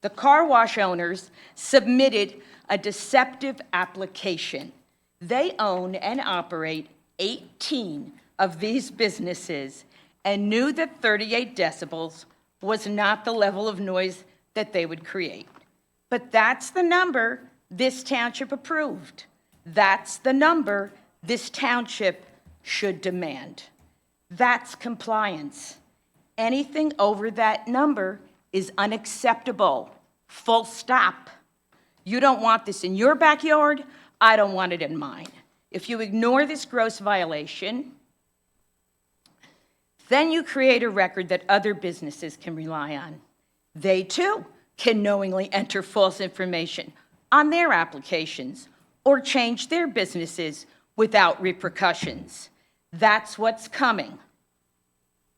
The car wash owners submitted a deceptive application. They own and operate 18 of these businesses and knew that 38 decibels was not the level of noise that they would create. But that's the number this township approved. That's the number this township should demand. That's compliance. Anything over that number is unacceptable. Full stop. You don't want this in your backyard, I don't want it in mine. If you ignore this gross violation, then you create a record that other businesses can rely on. They too can knowingly enter false information on their applications or change their businesses without repercussions. That's what's coming.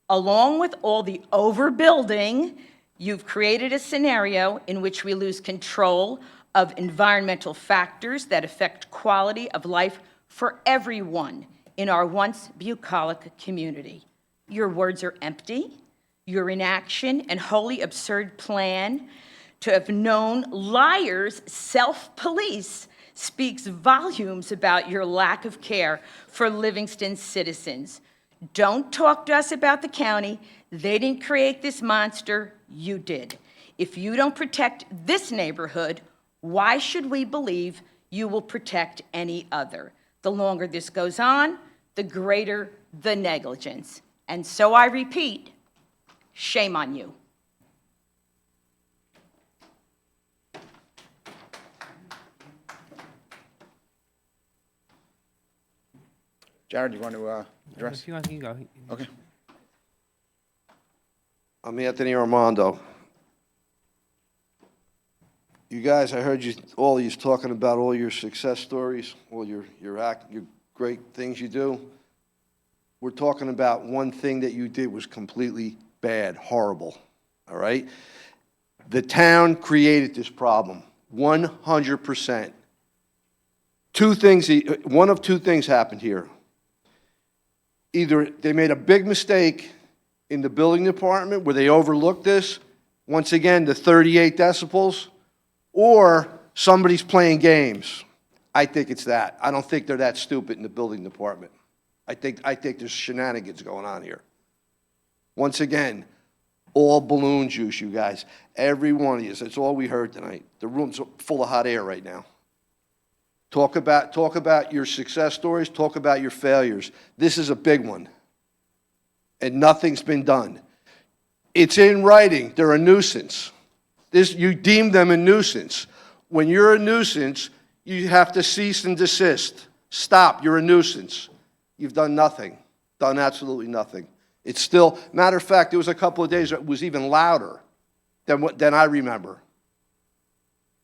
Along with all the overbuilding, you've created a scenario in which we lose control of environmental factors that affect quality of life for everyone in our once bucolic community. Your words are empty. Your inaction and wholly absurd plan to have known liars self-police speaks volumes about your lack of care for Livingston citizens. Don't talk to us about the county. They didn't create this monster. You did. If you don't protect this neighborhood, why should we believe you will protect any other? The longer this goes on, the greater the negligence. And so I repeat, shame on you. Jared, do you want to address? If you want, you go. Okay. I'm Anthony Armando. You guys, I heard you, all of you talking about all your success stories, all your great things you do. We're talking about one thing that you did was completely bad, horrible, all right? The town created this problem, 100%. One of two things happened here. Either they made a big mistake in the building department where they overlooked this, once again, the 38 decibels, or somebody's playing games. I think it's that. I don't think they're that stupid in the building department. I think there's shenanigans going on here. Once again, all balloon juice, you guys. Every one of you. That's all we heard tonight. The room's full of hot air right now. Talk about your success stories. Talk about your failures. This is a big one. And nothing's been done. It's in writing. They're a nuisance. You deem them a nuisance. When you're a nuisance, you have to cease and desist. Stop. You're a nuisance. You've done nothing. Done absolutely nothing. It's still, matter of fact, there was a couple of days that was even louder than I remember.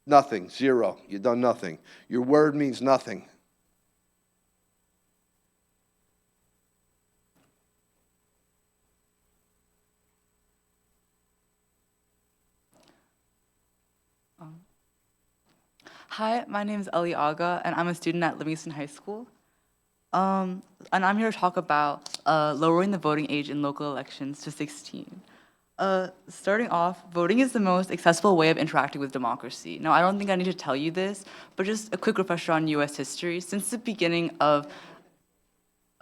Nothing. Zero. You've done nothing. Your word means nothing. Hi, my name is Ellie Aga, and I'm a student at Livingston High School. And I'm here to talk about lowering the voting age in local elections to 16. Starting off, voting is the most accessible way of interacting with democracy. Now, I don't think I need to tell you this, but just a quick refresher on U.S. history. Since the beginning of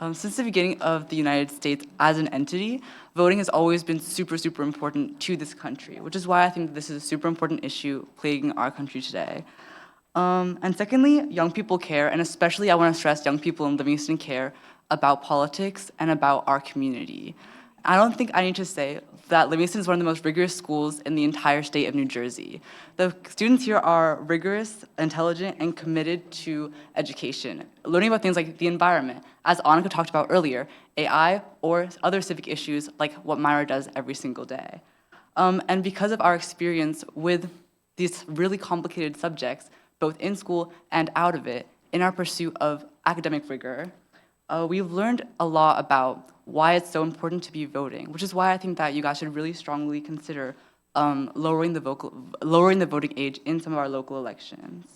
the United States as an entity, voting has always been super, super important to this country, which is why I think this is a super important issue plaguing our country today. And secondly, young people care, and especially I want to stress young people in Livingston care about politics and about our community. I don't think I need to say that Livingston is one of the most rigorous schools in the entire state of New Jersey. The students here are rigorous, intelligent, and committed to education, learning about things like the environment, as Annika talked about earlier, AI, or other civic issues like what Myra does every single day. And because of our experience with these really complicated subjects, both in school and out of it, in our pursuit of academic rigor, we've learned a lot about why it's so important to be voting, which is why I think that you guys should really strongly consider lowering the voting age in some of our local elections.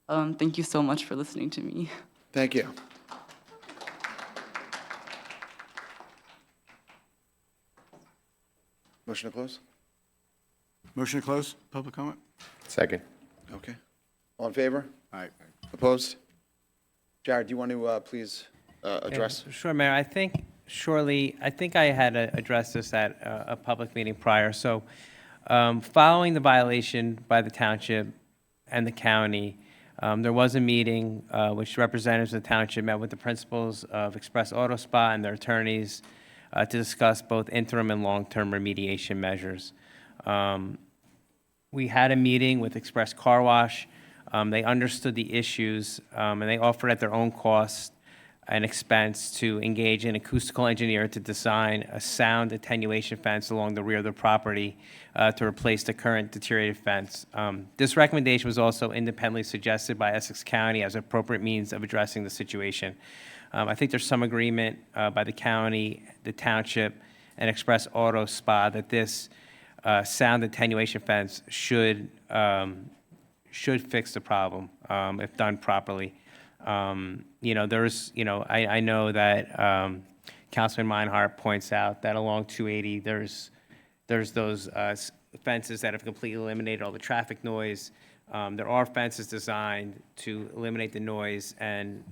Thank you so much for listening to me. Thank you. Motion to close? Motion to close, public comment? Second. Okay. All in favor? Aye. Opposed? Jared, do you want to please address? Yeah, sure, Mayor. I think I had addressed this at a public meeting prior. So following the violation by the township, and the county. There was a meeting which representatives of the township met with the principals of Express Auto Spa and their attorneys to discuss both interim and long-term remediation measures. We had a meeting with Express Car Wash. They understood the issues, and they offered at their own cost and expense to engage an acoustical engineer to design a sound attenuation fence along the rear of the property to replace the current deteriorated fence. This recommendation was also independently suggested by Essex County as appropriate means of addressing the situation. I think there's some agreement by the county, the township, and Express Auto Spa that this sound attenuation fence should fix the problem if done properly. I know that Councilman Meinhardt points out that along 280, there's those fences that have completely eliminated all the traffic noise. There are fences designed to eliminate the noise, and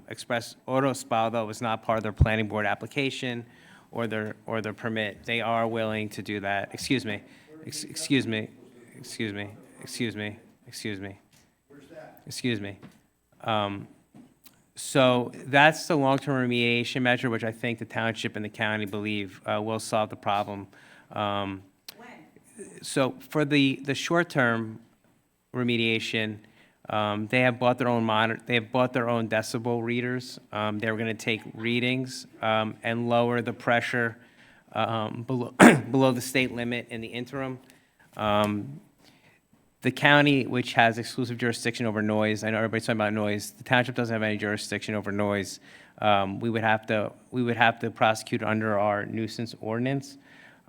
Express Auto Spa, though, was not part of their planning board application or their permit. They are willing to do that. Excuse me. So that's the long-term remediation measure, which I think the township and the county believe will solve the problem. So for the short-term remediation, they have bought their own decibel readers. They were going to take readings and lower the pressure below the state limit in the interim. The county, which has exclusive jurisdiction over noise, I know everybody's talking about noise. The township doesn't have any jurisdiction over noise. We would have to prosecute under our nuisance ordinance.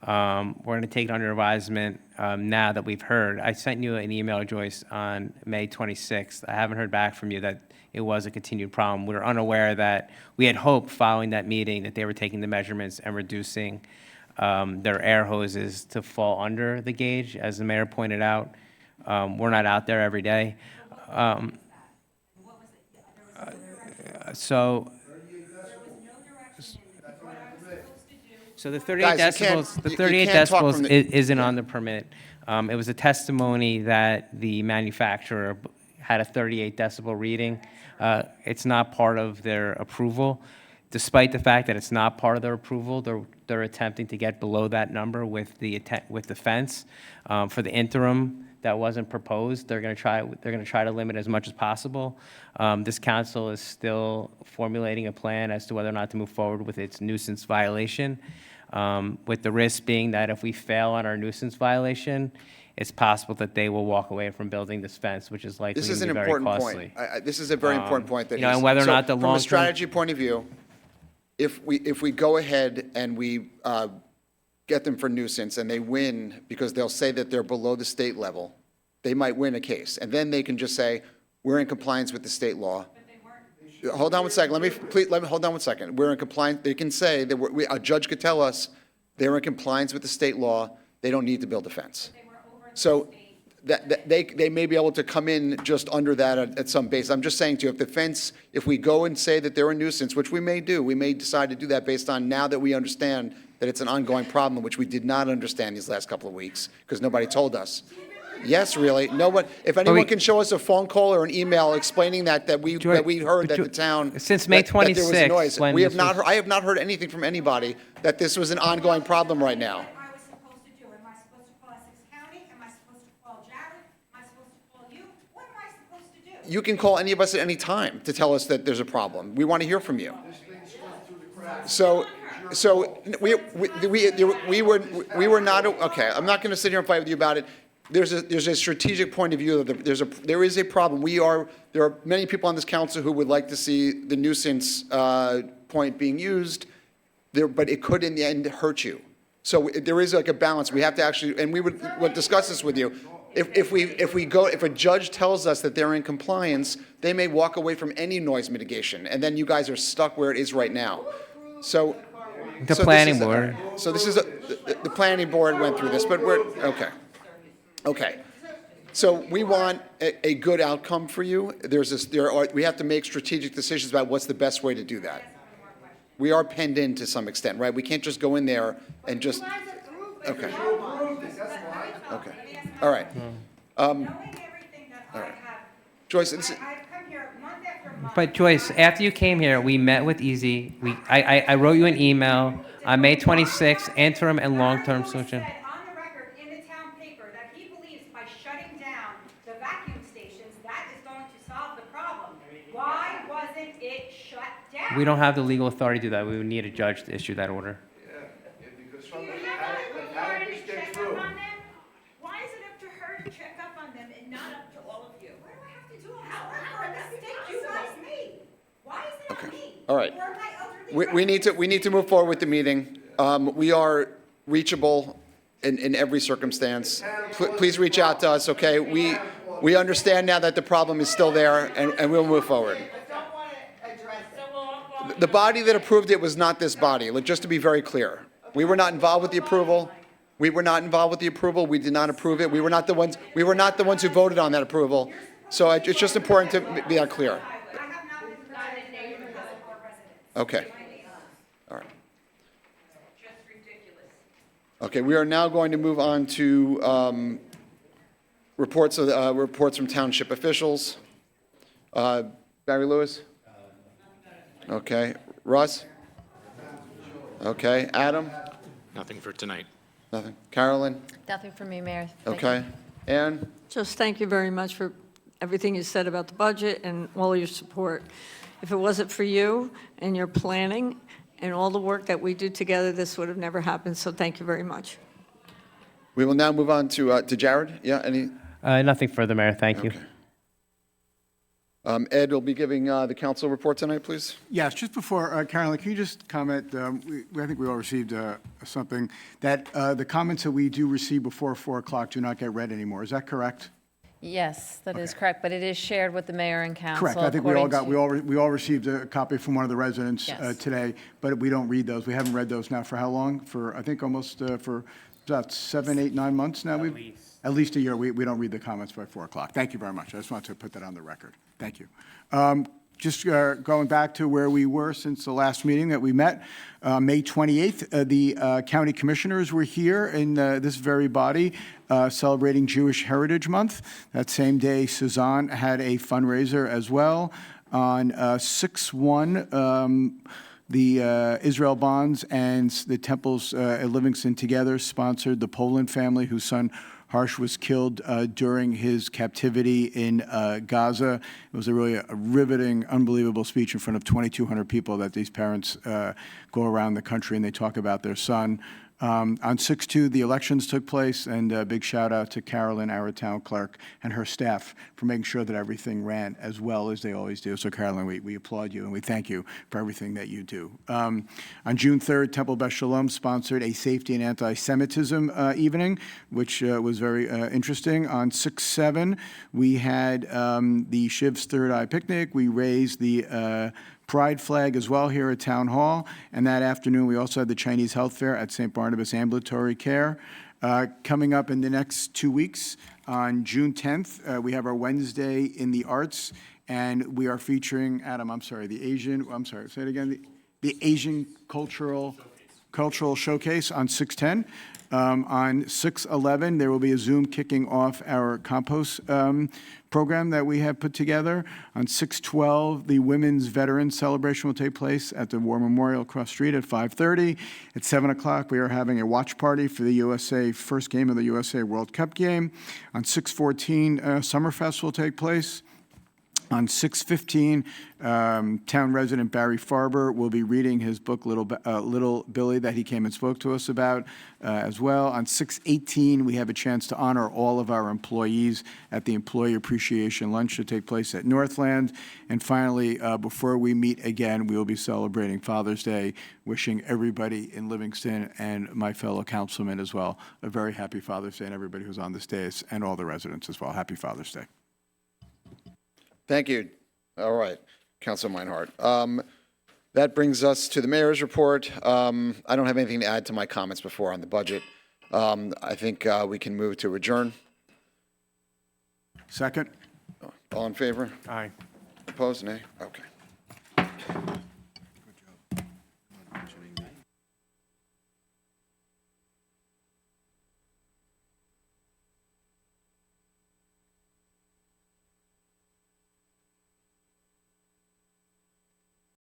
We're going to take it under advisement now that we've heard. I sent you an email, Joyce, on May 26th. I haven't heard back from you that it was a continued problem. We were unaware that we had hoped following that meeting that they were taking the measurements and reducing their air hoses to fall under the gauge, as the mayor pointed out. We're not out there every day. So the 38 Guys, you can't- decibels, the you 38 can't talk decibels from the- isn't on the permit. It was a testimony that the manufacturer had a 38 decibel reading. It's not part of their approval. Despite the fact that it's not part of their approval, they're attempting to get below that number with the fence. For the interim that wasn't proposed, they're going to try to limit as much as possible. This council is still formulating a plan as to whether or not to move forward with its nuisance violation, with the risk being that if we fail on our nuisance violation, it's possible that they will walk away from building this fence, which is likely This to is be an very important costly. point. This is a very important point that and whether or not the from long-term a strategy point of view, if we go ahead and we get them for nuisance and they win because they'll say that they're below the state level, they might win a case. And then they can just say, we're in compliance with the state law. Hold on one second. Hold on one second. We're in compliance. They can say that a judge could tell us they're in compliance with the state law. They don't need to build a fence. So that they may be able to come in just under that at some base. I'm just saying to you, if we go and say that they're a nuisance, which we may do, we may decide to do that based on now that we understand that it's an ongoing problem, which we did not understand these last couple of weeks because nobody told us. Yes, really. No one. If anyone can show us a phone call or an email explaining that we heard that the town since May 26th, that there was noise. We have not. I have not heard anything from anybody that this was an ongoing problem right now. You can call any of us at any time to tell us that there's a problem. We want to hear from you. So we were not, okay, I'm not going to sit here and fight with you about it. There's a strategic point of view. There is a problem. There are many people on this council who would like to see the nuisance point being used, but it could in the end hurt you. So there is like a balance. We have to actually, and we'll discuss this with you. If a judge tells us that they're in compliance, they may walk away from any noise mitigation, and then you guys are stuck where it is right now. So the planning board. So this is the planning board went through this, but we're okay. Okay. So we want a good outcome for you. We have to make strategic decisions about what's the best way to do that. We are penned in to some extent, right? We can't just go in there and just. Okay. Okay. All right. All right. Joyce, I've come here month after month. But Joyce, after you came here, we met with Easy. I wrote you an email on May 26th, interim and long-term solution. Said on the record in the town paper that he believes by shutting down the vacuum stations, that is going to solve the problem. Why wasn't it shut down? We don't have the legal authority to do that. We would need a judge to issue that order. Because Do you have the authority to check up on them? Why is it up to her to check up on them and not up to all of you? What do I have to do? For a mistake you guys made. Why is it on me? all right. Or my elderly We need to move forward with the meeting. We are reachable in every circumstance. Please reach out to us, okay? We understand now that the problem is still there, and we'll move forward. The body that approved it was not this body, just to be very clear. We were not involved with the approval. We were not involved with the approval. We did not approve it. We were not the ones who voted on that approval. So it's just important to be that clear. Okay. All right. Okay, we are now going to move on to reports from township officials. Barry Lewis? Okay. Russ? Okay. Adam? Nothing for tonight. Nothing. Carolyn? Nothing from me, Mayor. Thank you. Okay. Ann? Just thank you very much for everything you said about the budget and all your support. If it wasn't for you and your planning and all the work that we do together, this would have never happened, so thank you very much. We will now move on to Jared. Yeah, any? Nothing further, Mayor. Thank you. Ed will be giving the council report tonight, please. Yes, just before, Carolyn, can you just comment, I think we all received something, that the comments that we do receive before 4 o'clock do not get read anymore. Is that correct? Yes, that is correct, but it is shared with the mayor and council. Correct. I think we all got, according we all received a copy from one of the residents Yes. today, but we don't read those. We haven't read those now for how long? For, I think, almost for about 7, 8, 9 months now? At least a year. We don't read the comments by 4 o'clock. Thank you very much. I just wanted to put that on the record. Thank you. Just going back to where we were since the last meeting that we met, May 28th, the county commissioners were here in this very body celebrating Jewish Heritage Month. That same day, Suzanne had a fundraiser as well. On 6/1, the Israel Bonds and the Temples at Livingston together sponsored the Poland family whose son Harsh was killed during his captivity in Gaza. It was a riveting, unbelievable speech in front of 2,200 people that these parents go around the country and they talk about their son. On 6/2, the elections took place, and a big shout out to Carolyn, our town clerk, and her staff for making sure that everything ran as well as they always do. So Carolyn, we applaud you and we thank you for everything that you do. On June 3rd, Temple Beth Shalom sponsored a safety and anti-Semitism evening, which was very interesting. On 6/7, we had the Shiv's Third Eye Picnic. We raised the Pride flag as well here at Town Hall. And that afternoon, we also had the Chinese Health Fair at St. Barnabas Ambulatory Care. Coming up in the next 2 weeks, on June 10th, we have our Wednesday in the Arts, and we are featuring, Adam, say it again, the Asian Cultural Showcase on 6/10. On 6/11, there will be a Zoom kicking off our compost program that we have put together. On 6/12, the Women's Veterans Celebration will take place at the War Memorial across the street at 5:30. At 7 o'clock, we are having a watch party for the USA, first game of the USA World Cup game. On 6/14, Summerfest will take place. On 6/15, town resident Barry Farber will be reading his book, Little Billy, that he came and spoke to us about as well. On 6/18, we have a chance to honor all of our employees at the Employee Appreciation Lunch to take place at Northland. And finally, before we meet again, we will be celebrating Father's Day, wishing everybody in Livingston and my fellow councilmen as well a very happy Father's Day, and everybody who's on this dais and all the residents as well. Happy Father's Day. Thank you. All right, Councilor Meinhardt. That brings us to the mayor's report. I don't have anything to add to my comments before on the budget. I think we can move to adjourn. Second. All in favor? Aye. Opposed? Nay? Okay.